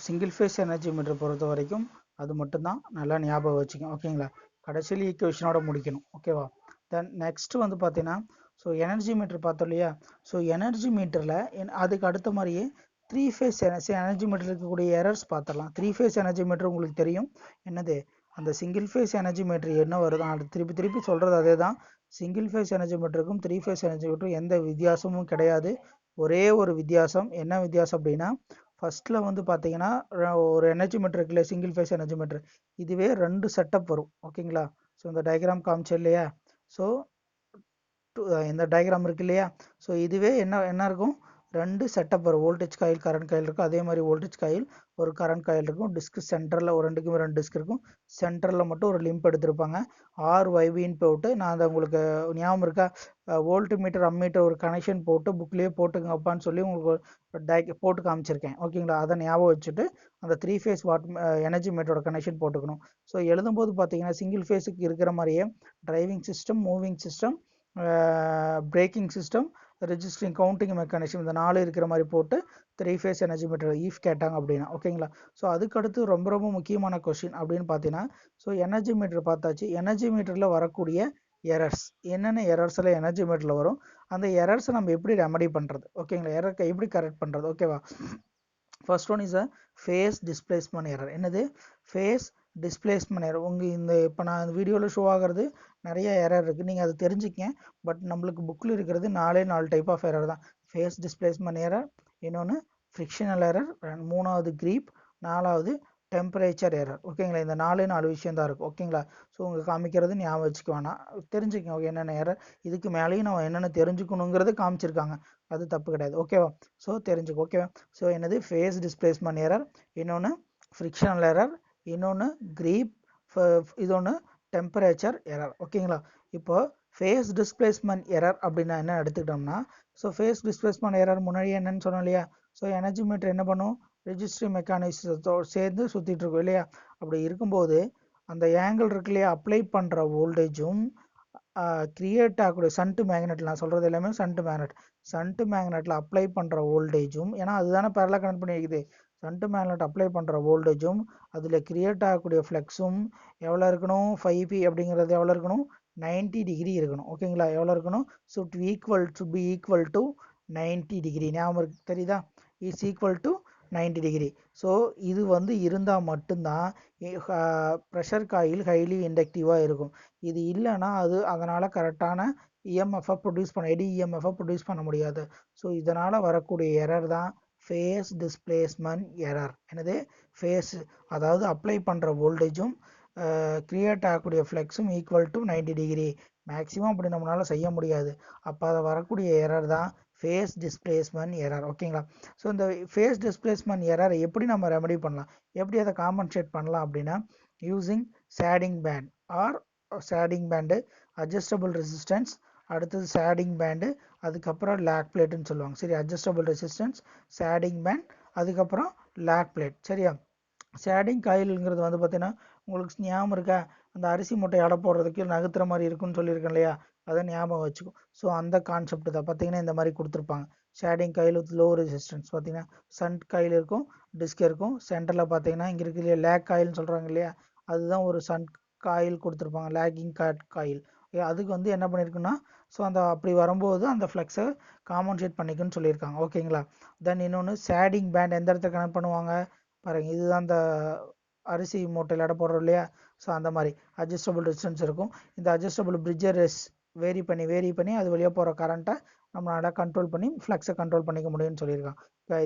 [SPEAKER 1] single phase energy metre பொறுத்த வரைக்கும் அது மட்டும்தான் நல்லா ஞாபகம் வச்சுக்கோங்க. ஓகேங்களா? கடைசியில் ஈக்குவேஷனோட முடிக்கணும். ஓகேவா? தென் நெக்ஸ்ட் வந்து பார்த்தீங்கன்னா, ஸோ எனர்ஜி மீட்டர் பார்த்தோம் இல்லையா? ஸோ எனர்ஜி மீட்டரில் அதுக்கு அடுத்த மாதிரியே 3 ஃபேஸ் எனர்ஜி மீட்டர் இருக்கக்கூடிய எரர்ஸ் பார்த்துடலாம். 3 ஃபேஸ் எனர்ஜி மீட்டர் உங்களுக்கு தெரியும் என்னது, அந்த சிங்கிள் ஃபேஸ் எனர்ஜி மீட்டர் என்ன வருதோ அது திருப்பி திருப்பி சொல்கிறது அதே தான். சிங்கிள் ஃபேஸ் எனர்ஜி மீட்டருக்கும் 3 ஃபேஸ் எனர்ஜி மீட்டருக்கும் எந்த வித்தியாசமும் கிடையாது. ஒரே ஒரு வித்தியாசம். என்ன வித்தியாசம் அப்படின்னா, ஃபர்ஸ்ட்டில் வந்து பார்த்தீங்கன்னா ஒரு எனர்ஜி மீட்டர் இருக்குல்ல, சிங்கிள் ஃபேஸ் எனர்ஜி மீட்டர், இதுவே 2 செட்டப் வரும். ஓகேங்களா? ஸோ இந்த டயக்ராம் காமிச்சு இல்லையா? ஸோ இந்த டயக்ராம் இருக்கு இல்லையா? ஸோ இதுவே என்ன இருக்கும், 2 செட்டப் வரும். வோல்டேஜ் காயில், கரண்ட் காயில் இருக்கும். அதே மாதிரி வோல்டேஜ் காயில், ஒரு கரண்ட் காயில் இருக்கும். டிஸ்க் சென்டரில் ஒரு 2க்குமே 2 டிஸ்க் இருக்கும். சென்டரில் மட்டும் ஒரு லிம்ப் எடுத்திருப்பாங்க. RYBன்னு போட்டு, நான் அதை உங்களுக்கு ஞாபகம் இருக்கா, வோல்ட் மீட்டர் அம்மீட்டர் ஒரு கனெக்ஷன் போட்டு புக்லேயே போட்டுங்கப்பான்னு சொல்லி உங்களுக்கு போட்டு காமிச்சிருக்கேன். ஓகேங்களா? அதை ஞாபகம் வச்சுட்டு அந்த 3 ஃபேஸ் எனர்ஜி மீட்டரோட கனெக்ஷன் போட்டுக்கணும். ஸோ எழுதும்போது பார்த்தீங்கன்னா சிங்கிள் ஃபேஸுக்கு இருக்கிற மாதிரியே driving system, moving system, braking system, registering counting mechanism, இந்த 4 இருக்கிற மாதிரி போட்டு 3 ஃபேஸ் எனர்ஜி மீட்டர் ஈஃப் கேட்டாங்க அப்படின்னா. ஓகேங்களா? ஸோ அதுக்கடுத்து ரொம்ப ரொம்ப முக்கியமான கொஸ்டின் அப்படின்னு பார்த்தீங்கன்னா, ஸோ எனர்ஜி மீட்டர் பார்த்தாச்சு. எனர்ஜி மீட்டரில் வரக்கூடிய எரர்ஸ் என்னென்ன எரர்ஸ் எல்லாம் எனர்ஜி மீட்டரில் வரும், அந்த எரர்ஸை நம்ம எப்படி ரெமடி பண்ணுறது, ஓகேங்களா, எரர் எப்படி கரெக்ட் பண்ணுறது. ஓகேவா? First one is a phase displacement error. என்னது? Phase displacement error. இந்த இப்போ நான் இந்த வீடியோவில் ஷோ ஆகிறது நிறைய எரர் இருக்குது, நீங்கள் அதை தெரிஞ்சுக்கங்க. பட் நம்மளுக்கு புக்கில் இருக்கிறது 4 டைப் ஆஃப் எரர் தான். ஃபேஸ் டிஸ்பிளேஸ்மெண்ட் எரர், இன்னொன்று ஃப்ரிக்ஷனல் எரர், மூணாவது க்ரீப், நாலாவது டெம்பரேச்சர் எரர். ஓகேங்களா? இந்த 4 விஷயம் தான் இருக்குது. ஓகேங்களா? ஸோ உங்களுக்கு காமிக்கிறது ஞாபகம் வச்சுக்க வேணாம், தெரிஞ்சுக்கங்க. ஓகே, என்னென்ன எரர், இதுக்கு மேலேயும் நம்ம என்னென்ன தெரிஞ்சுக்கணுங்கிறது காமிச்சிருக்காங்க, அது தப்பு கிடையாது. ஓகேவா? ஸோ தெரிஞ்சுக்க. ஓகேவா? ஸோ என்னது? ஃபேஸ் டிஸ்பிளேஸ்மெண்ட் எரர், இன்னொன்று ஃப்ரிக்ஷனல் எரர், இன்னொன்று க்ரீப், இதொன்று டெம்பரேச்சர் எரர். ஓகேங்களா? இப்போ ஃபேஸ் டிஸ்பிளேஸ்மெண்ட் எரர் அப்படின்னா என்ன எடுத்துக்கிட்டோம்னா, ஸோ ஃபேஸ் டிஸ்பிளேஸ்மெண்ட் எரர் முன்னாடி என்னன்னு சொன்னோம் இல்லையா? ஸோ எனர்ஜி மீட்டர் என்ன பண்ணும், ரெஜிஸ்டரி மெக்கானிசத்தோடு சேர்ந்து சுற்றிட்டு இருக்கும் இல்லையா? அப்படி இருக்கும்போது அந்த ஆங்கிள் இருக்கு இல்லையா, அப்ளை பண்ணுற வோல்டேஜும் கிரியேட் ஆகக்கூடிய சன்ட்டு மேக்னெட், நான் சொல்கிறது எல்லாமே சன்ட்டு மேக்னெட்டில் அப்ளை பண்ணுற வோல்டேஜும், ஏன்னா அதுதானே பேரலாக கனெக்ட் பண்ணி வைக்குது, சன்ட்டு மேக்னெட் அப்ளை பண்ணுற வோல்டேஜும் அதில் கிரியேட் ஆகக்கூடிய ஃப்ளெக்ஸும் எவ்வளோ இருக்கணும், 5P அப்படிங்கிறது எவ்வளோ இருக்கணும், 90 டிகிரி இருக்கணும். ஓகேங்களா? எவ்வளோ இருக்கணும், so P equal to 90 degree. ஞாபகம் தெரியுதா? Is equal to 90 degree. So இது வந்து இருந்தால் மட்டும்தான் ப்ரெஷர் காயில் ஹைலி இண்டக்டிவாக இருக்கும். இது இல்லைன்னா அதனால் கரெக்டான இஎம்எஃப்ஐ ப்ரொடியூஸ் பண்ண எடி இஎம்எஃப்ஐ ப்ரொடியூஸ் பண்ண முடியாது. ஸோ இதனால் வரக்கூடிய எரர் தான் ஃபேஸ் டிஸ்பிளேஸ்மெண்ட் எரர். என்னது? ஃபேஸ், அதாவது அப்ளை பண்ணுற வோல்டேஜும் கிரியேட் ஆகக்கூடிய ஃப்ளெக்ஸும் ஈக்குவல் டு 90 டிகிரி. மேக்ஸிமம் அப்படி நம்மளால் செய்ய முடியாது. அப்போ அதை வரக்கூடிய எரர் தான் ஃபேஸ் டிஸ்பிளேஸ்மெண்ட் எரர். ஓகேங்களா? ஸோ இந்த ஃபேஸ் டிஸ்பிளேஸ்மெண்ட் எரர் எப்படி நம்ம ரெமெடி பண்ணலாம், எப்படி அதை காம்பன்சேட் பண்ணலாம் அப்படின்னா using shading band or shading band, adjustable resistance, அடுத்தது ஷேடிங் பேண்டு, அதுக்கப்புறம் லேக் பிளேட்டுன்னு சொல்லுவாங்க. சரி, அட்ஜஸ்டபிள் ரெசிஸ்டன்ஸ், ஷேடிங் பேண்ட், அதுக்கப்புறம் லேக் பிளேட். சரியா? ஷேடிங் காயிலுங்கிறது வந்து பார்த்தீங்கன்னா உங்களுக்கு ஞாபகம் இருக்கா, அந்த அரிசி மூட்டை எடை போடுறதுக்கு நகர்த்துற மாதிரி இருக்குன்னு சொல்லியிருக்கேன் இல்லையா, அதை ஞாபகம் வச்சுக்கும். ஸோ அந்த கான்செப்ட் தான் பார்த்தீங்கன்னா இந்த மாதிரி கொடுத்துருப்பாங்க. Shading coil with low resistance பார்த்தீங்கன்னா சன்ட் காயில் இருக்கும், டிஸ்க் இருக்கும். சென்டரில் பார்த்தீங்கன்னா இங்கே இருக்கு இல்லையா லேக் காயில்னு சொல்கிறாங்க இல்லையா, அதுதான் ஒரு சன்ட் காயில் கொடுத்துருப்பாங்க, லேக்கிங் காயில். அதுக்கு வந்து என்ன பண்ணியிருக்குன்னா ஸோ அந்த அப்படி வரும்போது அந்த ஃப்ளக்ஸை காம்பன்சேட் பண்ணிக்குன்னு சொல்லியிருக்காங்க. ஓகேங்களா? தென் இன்னொன்று ஷேடிங் பேண்ட் எந்த இடத்துல கனெக்ட் பண்ணுவாங்க பாருங்க, இதுதான் அந்த அரிசி மூட்டையில் எடை போடுறோம் இல்லையா, ஸோ அந்த மாதிரி அட்ஜஸ்டபிள் ரெசிஸ்டன்ஸ் இருக்கும். இந்த அட்ஜஸ்டபிள் பிரிட்ஜர் வேரி பண்ணி அது வழியாக போகிற கரண்ட்டை நம்மளால கண்ட்ரோல் பண்ணி ஃப்ளக்ஸை கண்ட்ரோல் பண்ணிக்க முடியும்னு சொல்லியிருக்காங்க.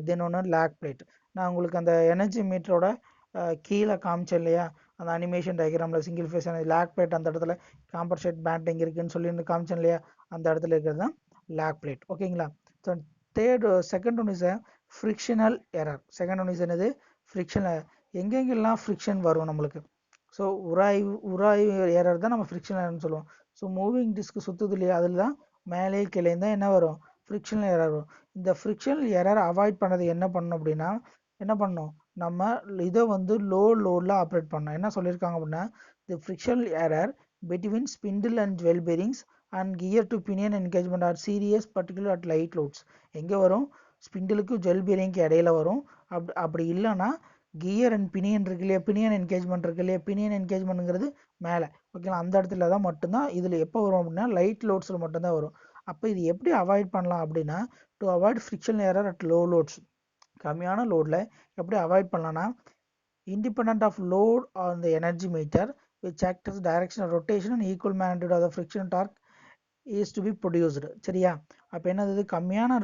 [SPEAKER 1] தென் ஒன்று லேக் பிளேட். நான் உங்களுக்கு அந்த எனர்ஜி மீட்டரோட கீழே காமிச்சேன் இல்லையா, அந்த அனிமேஷன் டயக்ராமில் சிங்கிள் ஃபேஸ் லேக் பிளேட் அந்த இடத்துல காம்பன்சேட் பேண்டிங் இருக்குன்னு சொல்லி காமிச்சேன் இல்லையா, அந்த இடத்துல இருக்கிறது தான் லேக் பிளேட். ஓகேங்களா? So second one is frictional error. Second one is என்னது, ஃப்ரிக்ஷனல். எங்கெங்கெல்லாம் ஃப்ரிக்ஷன் வரும் நம்மளுக்கு, ஸோ உராய்வு எரர் தான் நம்ம ஃப்ரிக்ஷன் எரர்னு சொல்லுவோம். ஸோ மூவிங் டிஸ்க் சுற்றுது இல்லையா, அதில் தான் மேலே கீழே தான் என்ன வரும், ஃப்ரிக்ஷனல் எரர் வரும். இந்த ஃப்ரிக்ஷனல் எரர் அவாய்ட் பண்ணது என்ன பண்ணணும் அப்படின்னா என்ன பண்ணணும், நம்ம இதை வந்து லோடில் ஆப்ரேட் பண்ணோம். என்ன சொல்லியிருக்காங்க அப்படின்னா the frictional error between spindle and jewel bearings and gear to pinion engagement are serious particular at light loads. எங்கே வரும், ஸ்பிண்டிலுக்கு ஜுவல் பேரிங்க்கு இடையில வரும். அப்படி இல்லைன்னா கியர் அண்ட் பினியன் இருக்கு இல்லையா, பினியன் என்கேஜ்மெண்ட் இருக்கு இல்லையா, பினியன் என்கேஜ்மெண்ட்ங்கிறது மேலே. ஓகேங்களா? அந்த இடத்துல தான் மட்டும்தான் இதில் எப்போ வரும் அப்படின்னா லைட் லோட்ஸில் மட்டும்தான் வரும். அப்போ இது எப்படி அவாய்ட் பண்ணலாம் அப்படின்னா to avoid friction error at low loads, கம்மியான லோடில் எப்படி அவாய்ட் பண்ணலாம்னா independent of load on the energy meter which acts as direction of rotation and equal magnitude of the friction torque is to be produced. சரியா? அப்போ என்னது, கம்மியான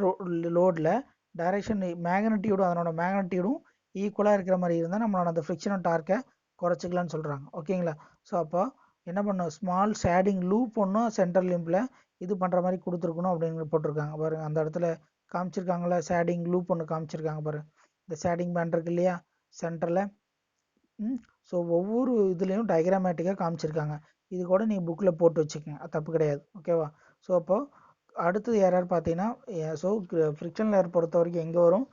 [SPEAKER 1] லோடில் direction மேக்னட்டியூடும் அதனோட மேக்னட்டியூடும் ஈக்குவலாக இருக்கிற மாதிரி இருந்தால் நம்மளோட அந்த ஃப்ரிக்ஷன் டார்க்கை குறைச்சிக்கலாம்னு சொல்கிறாங்க. ஓகேங்களா? ஸோ அப்போ என்ன பண்ணணும், ஸ்மால் ஷேடிங் லூப் ஒன்றும் சென்ட்ரல் லிம்பில் இது பண்ணுற மாதிரி கொடுத்துருக்கணும் அப்படின்னு போட்டிருக்காங்க பாருங்க. அந்த இடத்துல காமிச்சிருக்காங்களா, ஷேடிங் லூப் ஒன்று காமிச்சிருக்காங்க பாருங்க. இந்த ஷேடிங் பேண்ட் இருக்கு இல்லையா சென்டரில். ஸோ ஒவ்வொரு இதுலேயும் டயக்ராமேட்டிக்காக காமிச்சிருக்காங்க. இது கூட நீங்கள் புக்கில் போட்டு வச்சுக்கோங்க, அது தப்பு கிடையாது. ஓகேவா? ஸோ அப்போது அடுத்தது எரர் பார்த்தீங்கன்னா ஸோ ஃப்ரிக்ஷன் எரர் பொறுத்த வரைக்கும் எங்கே வரும்,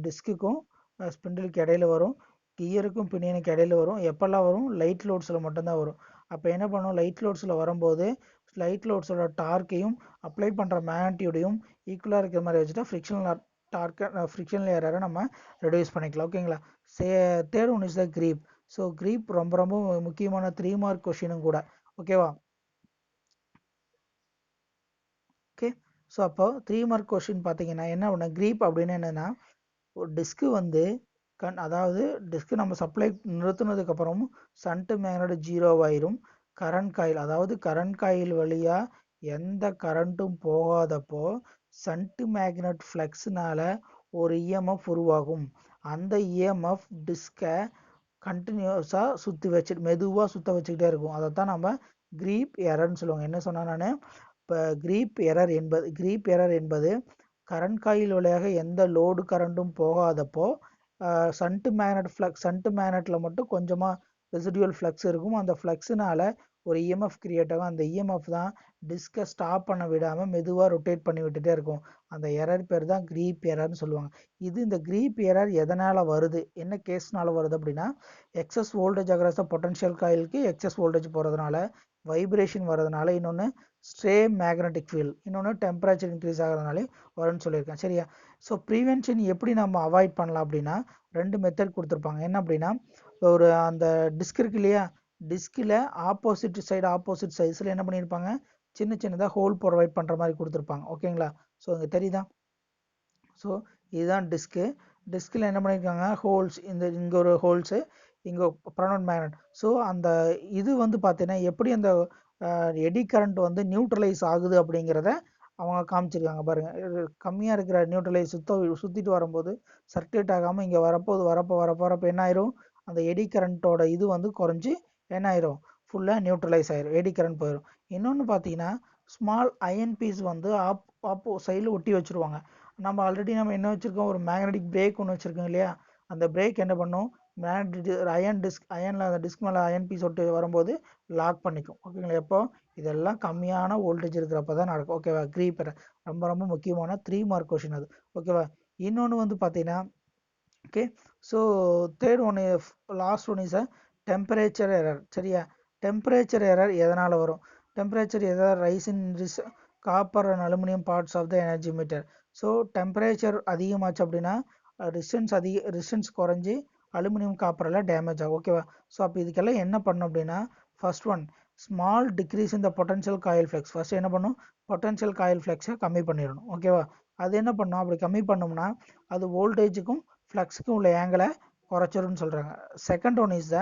[SPEAKER 1] டிஸ்க்குக்கும் ஸ்பிண்டிலுக்கு இடையில வரும், கியருக்கும் பினியனுக்கு இடையில வரும். எப்போல்லாம் வரும், லைட் லோட்ஸில் மட்டும்தான் வரும். அப்போ என்ன பண்ணும், லைட் லோட்ஸில் வரும்போது லைட் லோட்ஸோட டார்க்கையும் அப்ளை பண்ணுற மேக்னட்டியூடையும் ஈக்குவலாக இருக்கிற மாதிரி வச்சுட்டா ஃப்ரிக்ஷனல் எரரை நம்ம ரெடியூஸ் பண்ணிக்கலாம். ஓகேங்களா? Third one is the creep. So creep ரொம்ப ரொம்ப முக்கியமான 3 மார்க் கொஷினும் கூட. ஓகேவா? ஓகே. ஸோ அப்போ 3 மார்க் கொஷின் பார்த்தீங்கன்னா என்ன ஒன்று, கிரீப் அப்படின்னு என்னென்னா ஒரு டிஸ்க்கு வந்து அதாவது டிஸ்க்கு நம்ம சப்ளை நிறுத்தினதுக்கப்புறம் சன்ட்டு மேக்னட் 0 ஆயிரும். கரண்ட் காயில், அதாவது கரண்ட் காயில் வழியாக எந்த கரண்ட்டும் போகாதப்போ சன்ட்டு மேக்னட் ஃப்ளக்ஸ்னால ஒரு இஎம்எஃப் உருவாகும். அந்த இஎம்எஃப் டிஸ்கை கண்டினியூஸாக மெதுவாக சுற்ற வச்சுக்கிட்டே இருக்கும். அதை தான் நம்ம கிரீப் எரர்னு சொல்லுவாங்க. என்ன சொன்னால் நான் இப்போ கிரீப் எரர் என்பது கரண்ட் காயில் வழியாக எந்த லோடு கரண்ட்டும் போகாதப்போ சன்ட்டு மேக்னட்டில் மட்டும் கொஞ்சமாக ரெசிடுவல் ஃப்ளக்ஸ் இருக்கும். அந்த ஃப்ளக்ஸுனால ஒரு இஎம்எஃப் கிரியேட் ஆகும். அந்த இஎம்எஃப் தான் டிஸ்கை ஸ்டாப் பண்ண விடாமல் மெதுவாக ரொட்டேட் பண்ணி விட்டுட்டே இருக்கும். அந்த எரர் பேர் தான் கிரீப் எரர்னு சொல்லுவாங்க. இந்த கிரீப் எரர் எதனால் வருது, என்ன கேஸ்னால வருது அப்படின்னா excess voltage across the potential காயிலுக்கு எக்ஸஸ் வோல்டேஜ் போகிறதுனால, வைப்ரேஷன் வர்றதுனால, இன்னொன்று ஸ்ட்ரே மேக்னட்டிக் ஃபீல்ட், இன்னொன்று டெம்பரேச்சர் இன்க்ரீஸ் ஆகிறதுனாலே வரும்னு சொல்லியிருக்கேன். சரியா? ஸோ ப்ரிவென்ஷன் எப்படி நம்ம அவாய்ட் பண்ணலாம் அப்படின்னா 2 மெத்தட் கொடுத்துருப்பாங்க. என்ன அப்படின்னா ஒரு அந்த டிஸ்க் இருக்கு இல்லையா, டிஸ்கில் ஆப்போசிட் சைஸில் என்ன பண்ணியிருப்பாங்க, சின்னதாக ஹோல் ப்ரொவைட் பண்ணுற மாதிரி கொடுத்துருப்பாங்க. ஓகேங்களா? ஸோ இங்கே தெரியுதா? ஸோ இதுதான் டிஸ்கில் என்ன பண்ணியிருக்காங்க, ஹோல்ஸ், இங்கே ஒரு ஹோல்ஸு, இங்கே பர்மனன்ட் மேக்னட். ஸோ அந்த இது வந்து பார்த்தீங்கன்னா எப்படி அந்த எடி கரண்ட் வந்து நியூட்ரலைஸ் ஆகுது அப்படிங்கிறத அவங்க காமிச்சிருக்காங்க பாருங்கள். கம்மியாக இருக்கிற நியூட்ரலைஸ் சுற்றிட்டு வரும்போது சர்க்குலேட் ஆகாமல் இங்கே வரப்போ என்ன ஆயிரும், அந்த எடி கரண்ட்டோட இது வந்து குறைஞ்சி என்ன ஆயிரும், ஃபுல்லாக நியூட்ரலைஸ் ஆயிரும், எடி கரண்ட் போயிடும். இன்னொன்று பார்த்தீங்கன்னா ஸ்மால் அயன் பீஸ் வந்து சைடில் ஒட்டி வச்சுருவாங்க. நம்ம ஆல்ரெடி நம்ம என்ன வச்சுருக்கோம், ஒரு மேக்னெட்டிக் பிரேக் ஒன்று வச்சுருக்கோம் இல்லையா, அந்த பிரேக் என்ன பண்ணும், அயனில் அந்த டிஸ்க் மேலே அயன் பீஸ் ஒட்டு வரும்போது லாக் பண்ணிக்கும். ஓகேங்களா, எப்போ இதெல்லாம் கம்மியான வோல்டேஜ் இருக்கிறப்ப தான் நடக்கும். ஓகேவா, க்ரீப்பர் ரொம்ப ரொம்ப முக்கியமான 3 மார்க் கொஷின் அது. ஓகேவா, இன்னொன்று வந்து பார்த்தீங்கன்னா, okay, so third one, last one is a temperature error. சரியா, டெம்பரேச்சர் எரர் எதனால் வரும், temperature error rise in copper and aluminium parts of the energy meter. So temperature அதிகமாச்சு அப்படின்னா ரெசிஸ்டன்ஸ் குறைஞ்சி அலுமினியம் காப்பரெல்லாம் டேமேஜ் ஆகும். ஓகேவா, ஸோ அப்போ இதுக்கெல்லாம் என்ன பண்ணும் அப்படின்னா, first one small decrease in the potential coil flex. First என்ன பண்ணும், பொட்டன்ஷியல் காயில் ஃப்ளெக்ஸை கம்மி பண்ணிடணும். ஓகேவா, அது என்ன பண்ணும், அப்படி கம்மி பண்ணோம்னா அது வோல்டேஜுக்கும் ஃப்ளக்ஸுக்கும் உள்ள ஏங்கலை குறைச்சிரும்னு சொல்கிறாங்க. செகண்ட் ஒன் இஸ் த,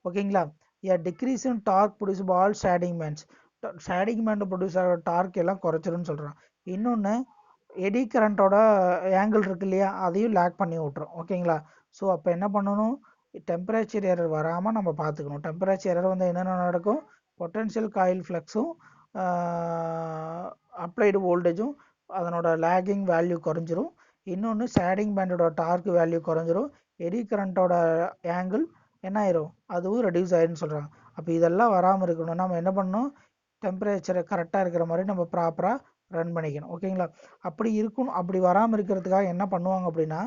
[SPEAKER 1] ஓகேங்களா, a decrease in torque produce all stating man's. Static man produce ஆகிற டார்க் எல்லாம் குறைச்சிரும்னு சொல்கிறான். இன்னொன்று எடி கரண்ட்டோட ஆங்கிள் இருக்கு இல்லையா, அதையும் லேக் பண்ணி விட்ரும். ஓகேங்களா, ஸோ அப்போ என்ன பண்ணணும், டெம்பரேச்சர் எரர் வராமல் நம்ம பார்த்துக்கணும். டெம்பரேச்சர் எரர் வந்து என்னென்ன நடக்கும், பொட்டன்ஷியல் காயில் ஃப்ளக்ஸும் அப்ளைடு வோல்டேஜும் அதனோட லேகிங் வேல்யூ குறைஞ்சிரும். இன்னொன்று ஸ்டாடிங் பேண்டோட டார்க் வேல்யூ குறைஞ்சிரும். எடி கரண்ட்டோட ஆங்கிள் என்ன ஆயிரும், அதுவும் ரெடியூஸ் ஆயிருன்னு சொல்கிறாங்க. அப்போ இதெல்லாம் வராமல் இருக்கணும், நம்ம என்ன பண்ணணும், டெம்பரேச்சரை கரெக்டாக இருக்கிற மாதிரி நம்ம ப்ராப்பராக ரன் பண்ணிக்கணும். ஓகேங்களா, அப்படி இருக்கணும். அப்படி வராமல் இருக்கிறதுக்காக என்ன பண்ணுவாங்க அப்படின்னா,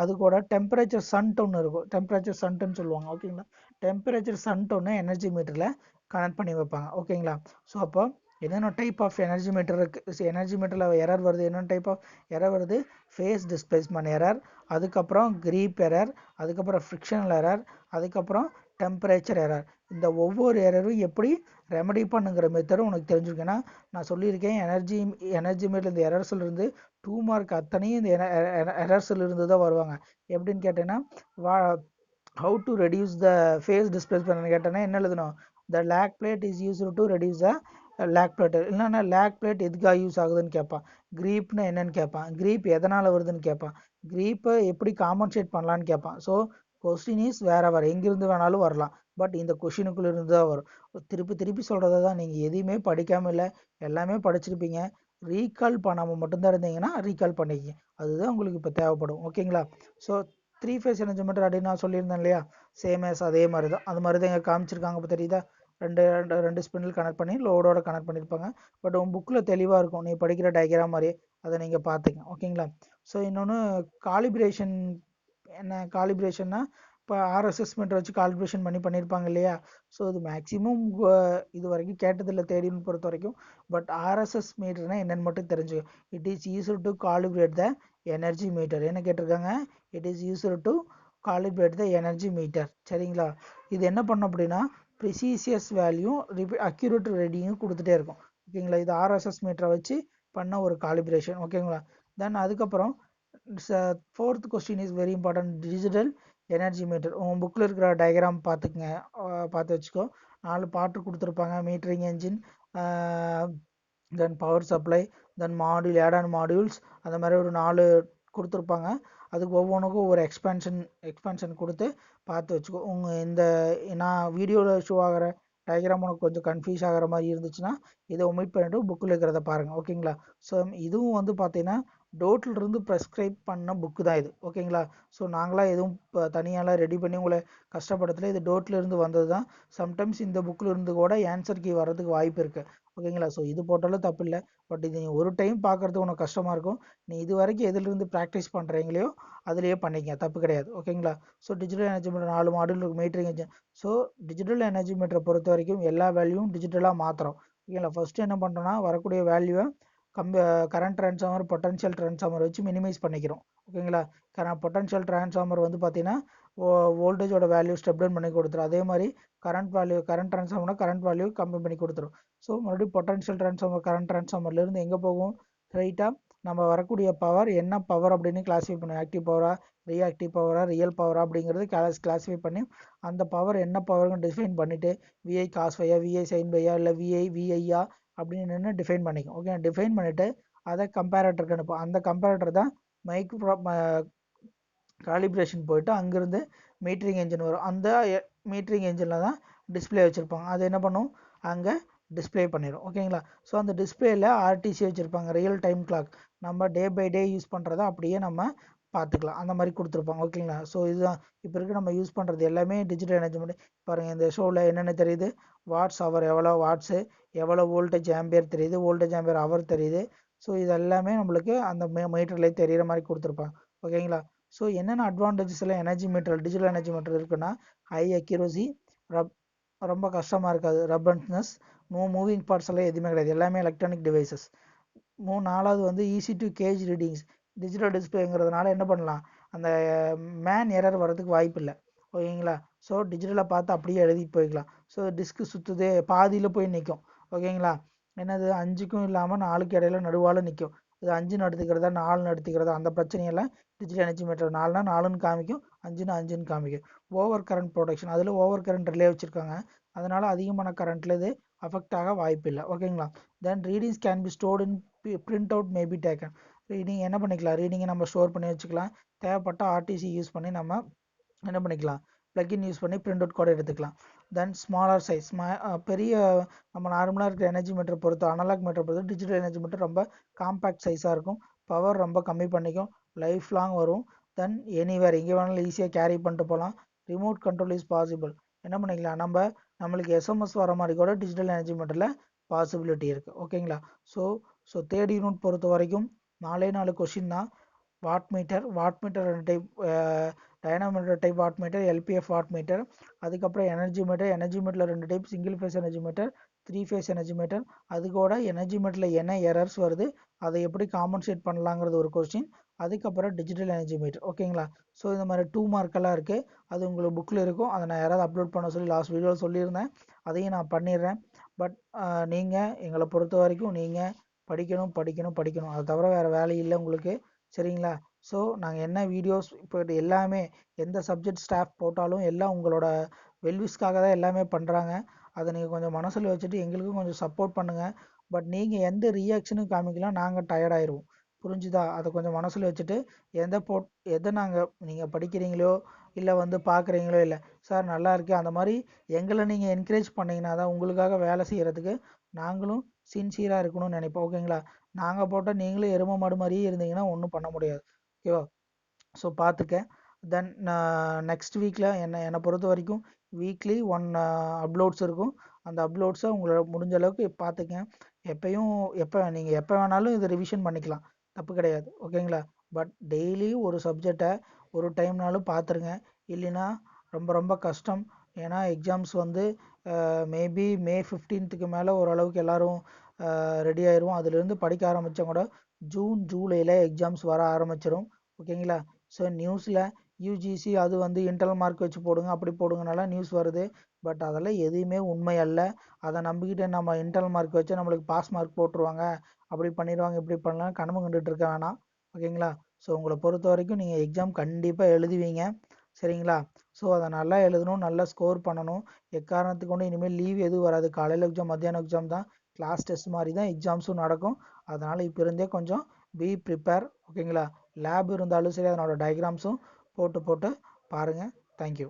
[SPEAKER 1] அதுக்கூட டெம்பரேச்சர் சன்ட் ஒன்று இருக்கும், டெம்பரேச்சர் சன்ட்டுன்னு சொல்லுவாங்க. ஓகேங்களா, டெம்பரேச்சர் சன்ட் ஒன்று எனர்ஜி மீட்டரில் கனெக்ட் பண்ணி வைப்பாங்க. ஓகேங்களா, ஸோ அப்போ என்னென்ன டைப் ஆஃப் எனர்ஜி மீட்டர் இருக்குது, எனர்ஜி மீட்டரில் எரர் வருது, என்னென்ன டைப் ஆஃப் எரர் வருது, ஃபேஸ் டிஸ்பிளேஸ்மெண்ட் எரர், அதுக்கப்புறம் க்ரீப் எரர், அதுக்கப்புறம் ஃப்ரிக்ஷனல் எரர், அதுக்கப்புறம் டெம்பரேச்சர் எரர். இந்த ஒவ்வொரு எரரும் எப்படி ரெமெடி பண்ணுங்கிற மெத்தடும் உனக்கு தெரிஞ்சிருக்கு. ஏன்னா நான் சொல்லியிருக்கேன், எனர்ஜி மீட்டர் இந்த எரர்ஸ்லேருந்து 2 மார்க் அத்தனையும் இந்த எரர்ஸ்லேருந்து தான் வருவாங்க. எப்படின்னு கேட்டேன்னா, how to reduce the phase displacement கேட்டேன்னா என்ன எழுதணும், the lag plate is use to reduce the lag plate. இல்லைன்னா லேக் பிளேட் எதுக்காக யூஸ் ஆகுதுன்னு கேட்பான். க்ரீப்னு என்னன்னு கேட்பான், க்ரீப் எதனால் வருதுன்னு கேட்பான், க்ரீப்பை எப்படி காம்பன்சேட் பண்ணலான்னு கேட்பான். ஸோ கொஸ்டின் இஸ் வேறு எங்கேருந்து வேணாலும் வரலாம், பட் இந்த கொஷினுக்குள்ளே இருந்து தான் வரும். திருப்பி திருப்பி சொல்கிறத தான், நீங்கள் எதையுமே படிக்காமல் இல்லை, எல்லாமே படிச்சிருப்பீங்க, ரீகால் பண்ணாமல் மட்டும்தான் இருந்தீங்கன்னா ரீகால் பண்ணிக்கிங்க, அதுதான் உங்களுக்கு இப்போ தேவைப்படும். ஓகேங்களா, ஸோ 3 ஃபேஸ் எனர்ஜி மீட்டர் அப்படின்னு நான் சொல்லியிருந்தேன் இல்லையா, சேம் ஆஸ் அதே மாதிரி தான். அது மாதிரி தான் இங்கே காமிச்சிருக்காங்க. இப்போ தெரியுதா, ரெண்டு ஸ்பிண்டில் கனெக்ட் பண்ணி லோடோட கனெக்ட் பண்ணியிருப்பாங்க. பட் உங்கள் புக்கில் தெளிவாக இருக்கும், நீ படிக்கிற டயக்ராம் மாதிரி அதை நீங்கள் பார்த்துங்க. ஓகேங்களா, ஸோ இன்னொன்று காலிப்ரேஷன். என்ன காலிப்ரேஷன்னா, இப்போ ஆர்எஸ்எஸ் மீட்டர் வச்சு காலிப்ரேஷன் பண்ணியிருப்பாங்க இல்லையா, ஸோ இது மேக்ஸிமம் இது வரைக்கும் கேட்டதில்லை தேடின்னு பொறுத்த வரைக்கும். பட் ஆர்எஸ்எஸ் மீட்டர்னா என்னென்னு மட்டும் தெரிஞ்சு, it is used to calibrate the energy meter. என்ன கேட்டிருக்காங்க, it is used to calibrate the energy meter. சரிங்களா, இது என்ன பண்ணும் அப்படின்னா, ப்ரிசீசியஸ் வேல்யூ அக்யூரேட் ரீடிங்கும் கொடுத்துட்டே இருக்கும். ஓகேங்களா, இது ஆர்எஸ்எஸ் மீட்டரை வச்சு பண்ண ஒரு காலிப்ரேஷன். ஓகேங்களா, தென் அதுக்கப்புறம் fourth question is very important, digital energy metre. உங்கள் புக்கில் இருக்கிற டயக்ராம் பார்த்துக்குங்க, பார்த்து வச்சுக்கோ. 4 பாட்டு கொடுத்துருப்பாங்க, metering engine, then power supply, then module, add on modules, அந்த மாதிரி ஒரு 4 கொடுத்துருப்பாங்க. அதுக்கு ஒவ்வொன்றுக்கும் ஒரு எக்ஸ்பென்ஷன் கொடுத்து பார்த்து வச்சுக்கோ. இந்த நான் வீடியோவில் ஷோ ஆகிற டயக்ராம் உனக்கு கொஞ்சம் கன்ஃபியூஸ் ஆகிற மாதிரி இருந்துச்சுன்னா இதை ஒமிட் பண்ணிவிட்டு புக்கில் இருக்கிறத பாருங்கள். ஓகேங்களா, ஸோ இதுவும் வந்து பார்த்தீங்கன்னா டோட்டிலிருந்து ப்ரெஸ்கிரைப் பண்ண புக்கு தான் இது. ஓகேங்களா, ஸோ நாங்களாம் எதுவும் இப்போ தனியாலாம் ரெடி பண்ணி உங்களை கஷ்டப்படுத்தல, இது டோட்டிலிருந்து வந்தது தான். சம்டைம்ஸ் இந்த புக்கில் இருந்து கூட ஆன்சர் கீ வர்றதுக்கு வாய்ப்பு இருக்குது. ஓகேங்களா, ஸோ இது போட்டாலும் தப்பு இல்லை, பட் இது நீ ஒரு டைம் பார்க்குறதுக்கு உனக்கு கஷ்டமாக இருக்கும். நீ இது வரைக்கும் எதுலேருந்து ப்ராக்டிஸ் பண்ணுறீங்களோ அதுலேயே பண்ணிக்க, தப்பு கிடையாது. ஓகேங்களா, so digital energy meter 4 module இருக்குது, metering engine. So digital energy மீட்டரை பொறுத்த வரைக்கும் எல்லா வேல்யூவும் டிஜிட்டலாக மாற்றுறோம். ஓகேங்களா, ஃபஸ்ட்டு என்ன பண்ணுறோன்னா, வரக்கூடிய வேல்யூவை கரண்ட் ட்ரான்ஸ்ஃபார்மர், பொட்டன்ஷியல் ட்ரான்ஸ்ஃபார்மர் வச்சு மினிமைஸ் பண்ணிக்கிறோம். ஓகேங்களா, பொட்டன்ஷியல் ட்ரான்ஸ்ஃபார்மர் வந்து பார்த்தீங்கன்னா வோல்டேஜோட வேல்யூ ஸ்டெப் டவுன் பண்ணி கொடுத்துரும். அதே மாதிரி கரண்ட் ட்ரான்ஸ்ஃபார்மர்னா கரண்ட் வேல்யூ கம்மி பண்ணி கொடுத்துரும். ஸோ மறுபடியும் பொட்டன்ஷியல் ட்ரான்ஸ்ஃபார்மர் கரண்ட் ட்ரான்ஸ்ஃபார்மர்லேருந்து எங்கே போகும், ஸ்ட்ரைட்டாக நம்ம வரக்கூடிய பவர் என்ன பவர் அப்படின்னு கிளாஸிஃபை பண்ணுவோம். ஆக்டிவ் பவரா, ரியாக்டிவ் பவரா, ரியல் பவரா அப்படிங்கிறது கிளாஸிஃபை பண்ணி அந்த பவர் என்ன பவர்னு டிஃபைன் பண்ணிவிட்டு விஐ காஸ் ஃபையா, விஐ சைன் ஃபையா, இல்லை விஐயா அப்படின்னு டிஃபைன் பண்ணிக்கும். ஓகே, டிஃபைன் பண்ணிவிட்டு அதை கம்பேரட்டருக்கு அனுப்போம். அந்த கம்பேரட்டர் தான் மைக்ரோ காலிப்ரேஷன் போயிட்டு அங்கேருந்து மீட்டரிங் என்ஜின் வரும். அந்த மீட்டரிங் என்ஜினில் தான் டிஸ்பிளே வச்சுருப்பாங்க. அது என்ன பண்ணும், அங்கே டிஸ்ப்ளே பண்ணிடும். ஓகேங்களா? ஸோ அந்த டிஸ்பிளேல ஆர்டிசி வச்சுருப்பாங்க, ரியல் டைம் கிளாக். நம்ம டே பை டே யூஸ் பண்ணுறத அப்படியே நம்ம பார்த்துக்கலாம், அந்த மாதிரி கொடுத்துருப்பாங்க. ஓகேங்களா? ஸோ இதுதான் இப்போ இருக்க நம்ம யூஸ் பண்ணுறது எல்லாமே டிஜிட்டல் எனர்ஜி. பாருங்கள், இந்த ஷோவில் என்னென்ன தெரியுது, வாட்ஸ் அவர் எவ்வளோ வாட்ஸு, எவ்வளோ வோல்டேஜ் ஆம்பியர் தெரியுது, வோல்டேஜ் ஆம்பியர் அவர் தெரியுது. ஸோ இது எல்லாமே நம்மளுக்கு அந்த மீட்டர்லேயே தெரிகிற மாதிரி கொடுத்துருப்பாங்க. ஓகேங்களா? ஸோ என்னென்ன அட்வான்டேஜஸ் எல்லாம் energy metre, digital energy metre இருக்குன்னா, ஹை அக்யூரசி, ரொம்ப கஷ்டமாக இருக்காது, ரப்பன்ஸ்னஸ், மூவிங் பார்ட்ஸ் எல்லாம் எதுவுமே கிடையாது, எல்லாமே எலக்ட்ரானிக் டிவைசஸ். நாலாவது வந்து easy to gauge readings. Digital டிஸ்பிளேங்கிறதுனால என்ன பண்ணலாம், அந்த மேன் எரர் வரதுக்கு வாய்ப்பு இல்லை. ஓகேங்களா? ஸோ டிஜிட்டலை பார்த்து அப்படியே எழுதி போய்க்கலாம். ஸோ டிஸ்க்கு சுற்றுதே பாதியில் போய் நிற்கும். ஓகேங்களா? என்னது 5க்கும் இல்லாமல் 4க்கு இடையில நடுவால் நிற்கும். இது 5 எடுத்துக்கிறதா 4 எடுத்துக்கிறதா அந்த பிரச்சனையெல்லாம் டிஜிட்டல் எனர்ஜி மீட்டர் 4னா 4ன்னு காமிக்கும், 5னா 5ன்னு காமிக்கும். ஓவர் கரண்ட் ப்ரொடெக்ஷன், அதில் ஓவர் கரண்ட் ரிலே வச்சுருக்காங்க, அதனால் அதிகமான கரண்ட்டில் இது அஃபெக்ட் ஆக வாய்ப்பு இல்லை. ஓகேங்களா? Then readings can be stored in print out may be taken. Reading என்ன பண்ணிக்கலாம், ரீடிங்கை நம்ம ஸ்டோர் பண்ணி வச்சுக்கலாம். தேவைப்பட்ட ஆர்டிசி யூஸ் பண்ணி நம்ம என்ன பண்ணிக்கலாம், ப்ளக்இன் யூஸ் பண்ணி பிரிண்ட் அவுட் கூட எடுத்துக்கலாம். தென் ஸ்மாலர் சைஸ், பெரிய நம்ம நார்மலாக இருக்கிற எனர்ஜி மீட்டர் பொறுத்து, அனலாக் மீட்டர் பொறுத்து டிஜிட்டல் எனர்ஜி மீட்டர் ரொம்ப காம்பேக்ட் சைஸாக இருக்கும், பவர் ரொம்ப கம்மி பண்ணிக்கும், லைஃப் லாங் வரும். தென் எனிவேர், எங்கே வேணாலும் ஈஸியாக கேரி பண்ணிட்டு போகலாம். Remote control is possible. என்ன பண்ணிக்கலாம், நம்மளுக்கு எஸ்எம்எஸ் வர மாதிரி கூட டிஜிட்டல் எனர்ஜி மீட்டரில் பாசிபிலிட்டி இருக்குது. ஓகேங்களா? ஸோ தேர்ட் யூனிட் பொறுத்த வரைக்கும் 4 கொஷின் தான். Watt meter, watt meter 2 type, dynamometer type watt meter, LPF watt meter. அதுக்கப்புறம் எனர்ஜி மீட்டர், எனர்ஜி மீட்டரில் 2 type, single phase energy meter, 3 phase energy meter. அது கூட எனர்ஜி மீட்டரில் என்ன எரர்ஸ் வருது, அதை எப்படி காம்பன்சேட் பண்ணலாங்கிறது ஒரு கொஸ்டின். அதுக்கப்புறம் டிஜிட்டல் எனர்ஜி மீட்டர். ஓகேங்களா? ஸோ இந்த மாதிரி 2 மார்க்கெல்லாம் இருக்குது, அது உங்களுக்கு புக்கில் இருக்கும். அதை நான் யாராவது அப்லோட் பண்ண சொல்லி லாஸ்ட் வீடியோவில் சொல்லியிருந்தேன், அதையும் நான் பண்ணிடுறேன். பட் நீங்கள் எங்களை பொறுத்த வரைக்கும் நீங்கள் படிக்கணும் படிக்கணும் படிக்கணும், அதை தவிர வேறு வேலை இல்லை உங்களுக்கு. சரிங்களா? ஸோ நாங்கள் என்ன வீடியோஸ் இப்போ எல்லாமே எந்த சப்ஜெக்ட் ஸ்டாஃப் போட்டாலும் எல்லாம் உங்களோட வெல்விஸ்க்காக தான் எல்லாமே பண்ணுறாங்க. அதை நீங்கள் கொஞ்சம் மனசில் வச்சுட்டு எங்களுக்கும் கொஞ்சம் சப்போர்ட் பண்ணுங்கள். பட் நீங்கள் எந்த ரியாக்ஷனும் காமிக்கலாம், நாங்கள் டயர்டாயிருவோம். புரிஞ்சுதா? அதை கொஞ்சம் மனசில் வச்சுட்டு எதை நீங்கள் படிக்கிறீங்களோ இல்லை வந்து பார்க்குறீங்களோ, இல்லை சார் நல்லா இருக்கு அந்த மாதிரி எங்களை நீங்கள் என்கரேஜ் பண்ணிங்கன்னா தான் உங்களுக்காக வேலை செய்கிறதுக்கு நாங்களும் சின்சியராக இருக்கணும்னு நினைப்போம். ஓகேங்களா? நாங்கள் போட்டால் நீங்களும் எருமை மாடு மாதிரியே இருந்தீங்கன்னா ஒன்றும் பண்ண முடியாது. ஓகேவா? ஸோ பார்த்துக்க. தென் நெக்ஸ்ட் வீக்கில் என்னை பொறுத்த வரைக்கும் வீக்லி 1 அப்லோட்ஸ் இருக்கும். அந்த அப்லோட்ஸை உங்களை முடிஞ்ச அளவுக்கு பார்த்துக்க. நீங்கள் எப்போ வேணாலும் இதை ரிவிஷன் பண்ணிக்கலாம், தப்பு கிடையாது. ஓகேங்களா? பட் டெய்லி ஒரு சப்ஜெக்டை ஒரு டைம்னாலும் பார்த்துருங்க, இல்லைன்னா ரொம்ப ரொம்ப கஷ்டம். ஏன்னா எக்ஸாம்ஸ் வந்து மேபி மே 15க்கு மேலே ஓரளவுக்கு எல்லோரும் ரெடி ஆயிடுவோம். அதுலேருந்து படிக்க ஆரம்பித்தா கூட ஜூன் ஜூலையில் எக்ஸாம்ஸ் வர ஆரம்பிச்சிடும். ஓகேங்களா? ஸோ நியூஸில் யூஜிசி அது வந்து இன்டர்னல் மார்க் வச்சு போடுங்க அப்படி போடுங்கனால நியூஸ் வருது. பட் அதெல்லாம் எதுவுமே உண்மை அல்ல. அதை நம்பிக்கிட்டு நம்ம இன்டர்னல் மார்க் வச்சு நம்மளுக்கு பாஸ் மார்க் போட்டுருவாங்க, அப்படி பண்ணிடுவாங்க, இப்படி பண்ணலாம் கனவு கண்டுட்டு இருக்க வேணாம். ஓகேங்களா? ஸோ உங்களை பொறுத்த வரைக்கும் நீங்கள் எக்ஸாம் கண்டிப்பாக எழுதுவீங்க. சரிங்களா? ஸோ அதை நல்லா எழுதணும், நல்லா ஸ்கோர் பண்ணணும். எக்காரணத்துக்கு கொண்டு இனிமேல் லீவ் எதுவும் வராது. காலையில் எக்ஸாம், மத்தியானம் எக்ஸாம் தான், கிளாஸ் டெஸ்ட் மாதிரி தான் எக்ஸாம்ஸும் நடக்கும். அதனால் இப்போ இருந்தே கொஞ்சம் பி ப்ரிப்பேர். ஓகேங்களா? லேப் இருந்தாலும் சரி, அதனோட டயக்ராம்ஸும் போட்டு பாருங்கள். தேங்க்யூ.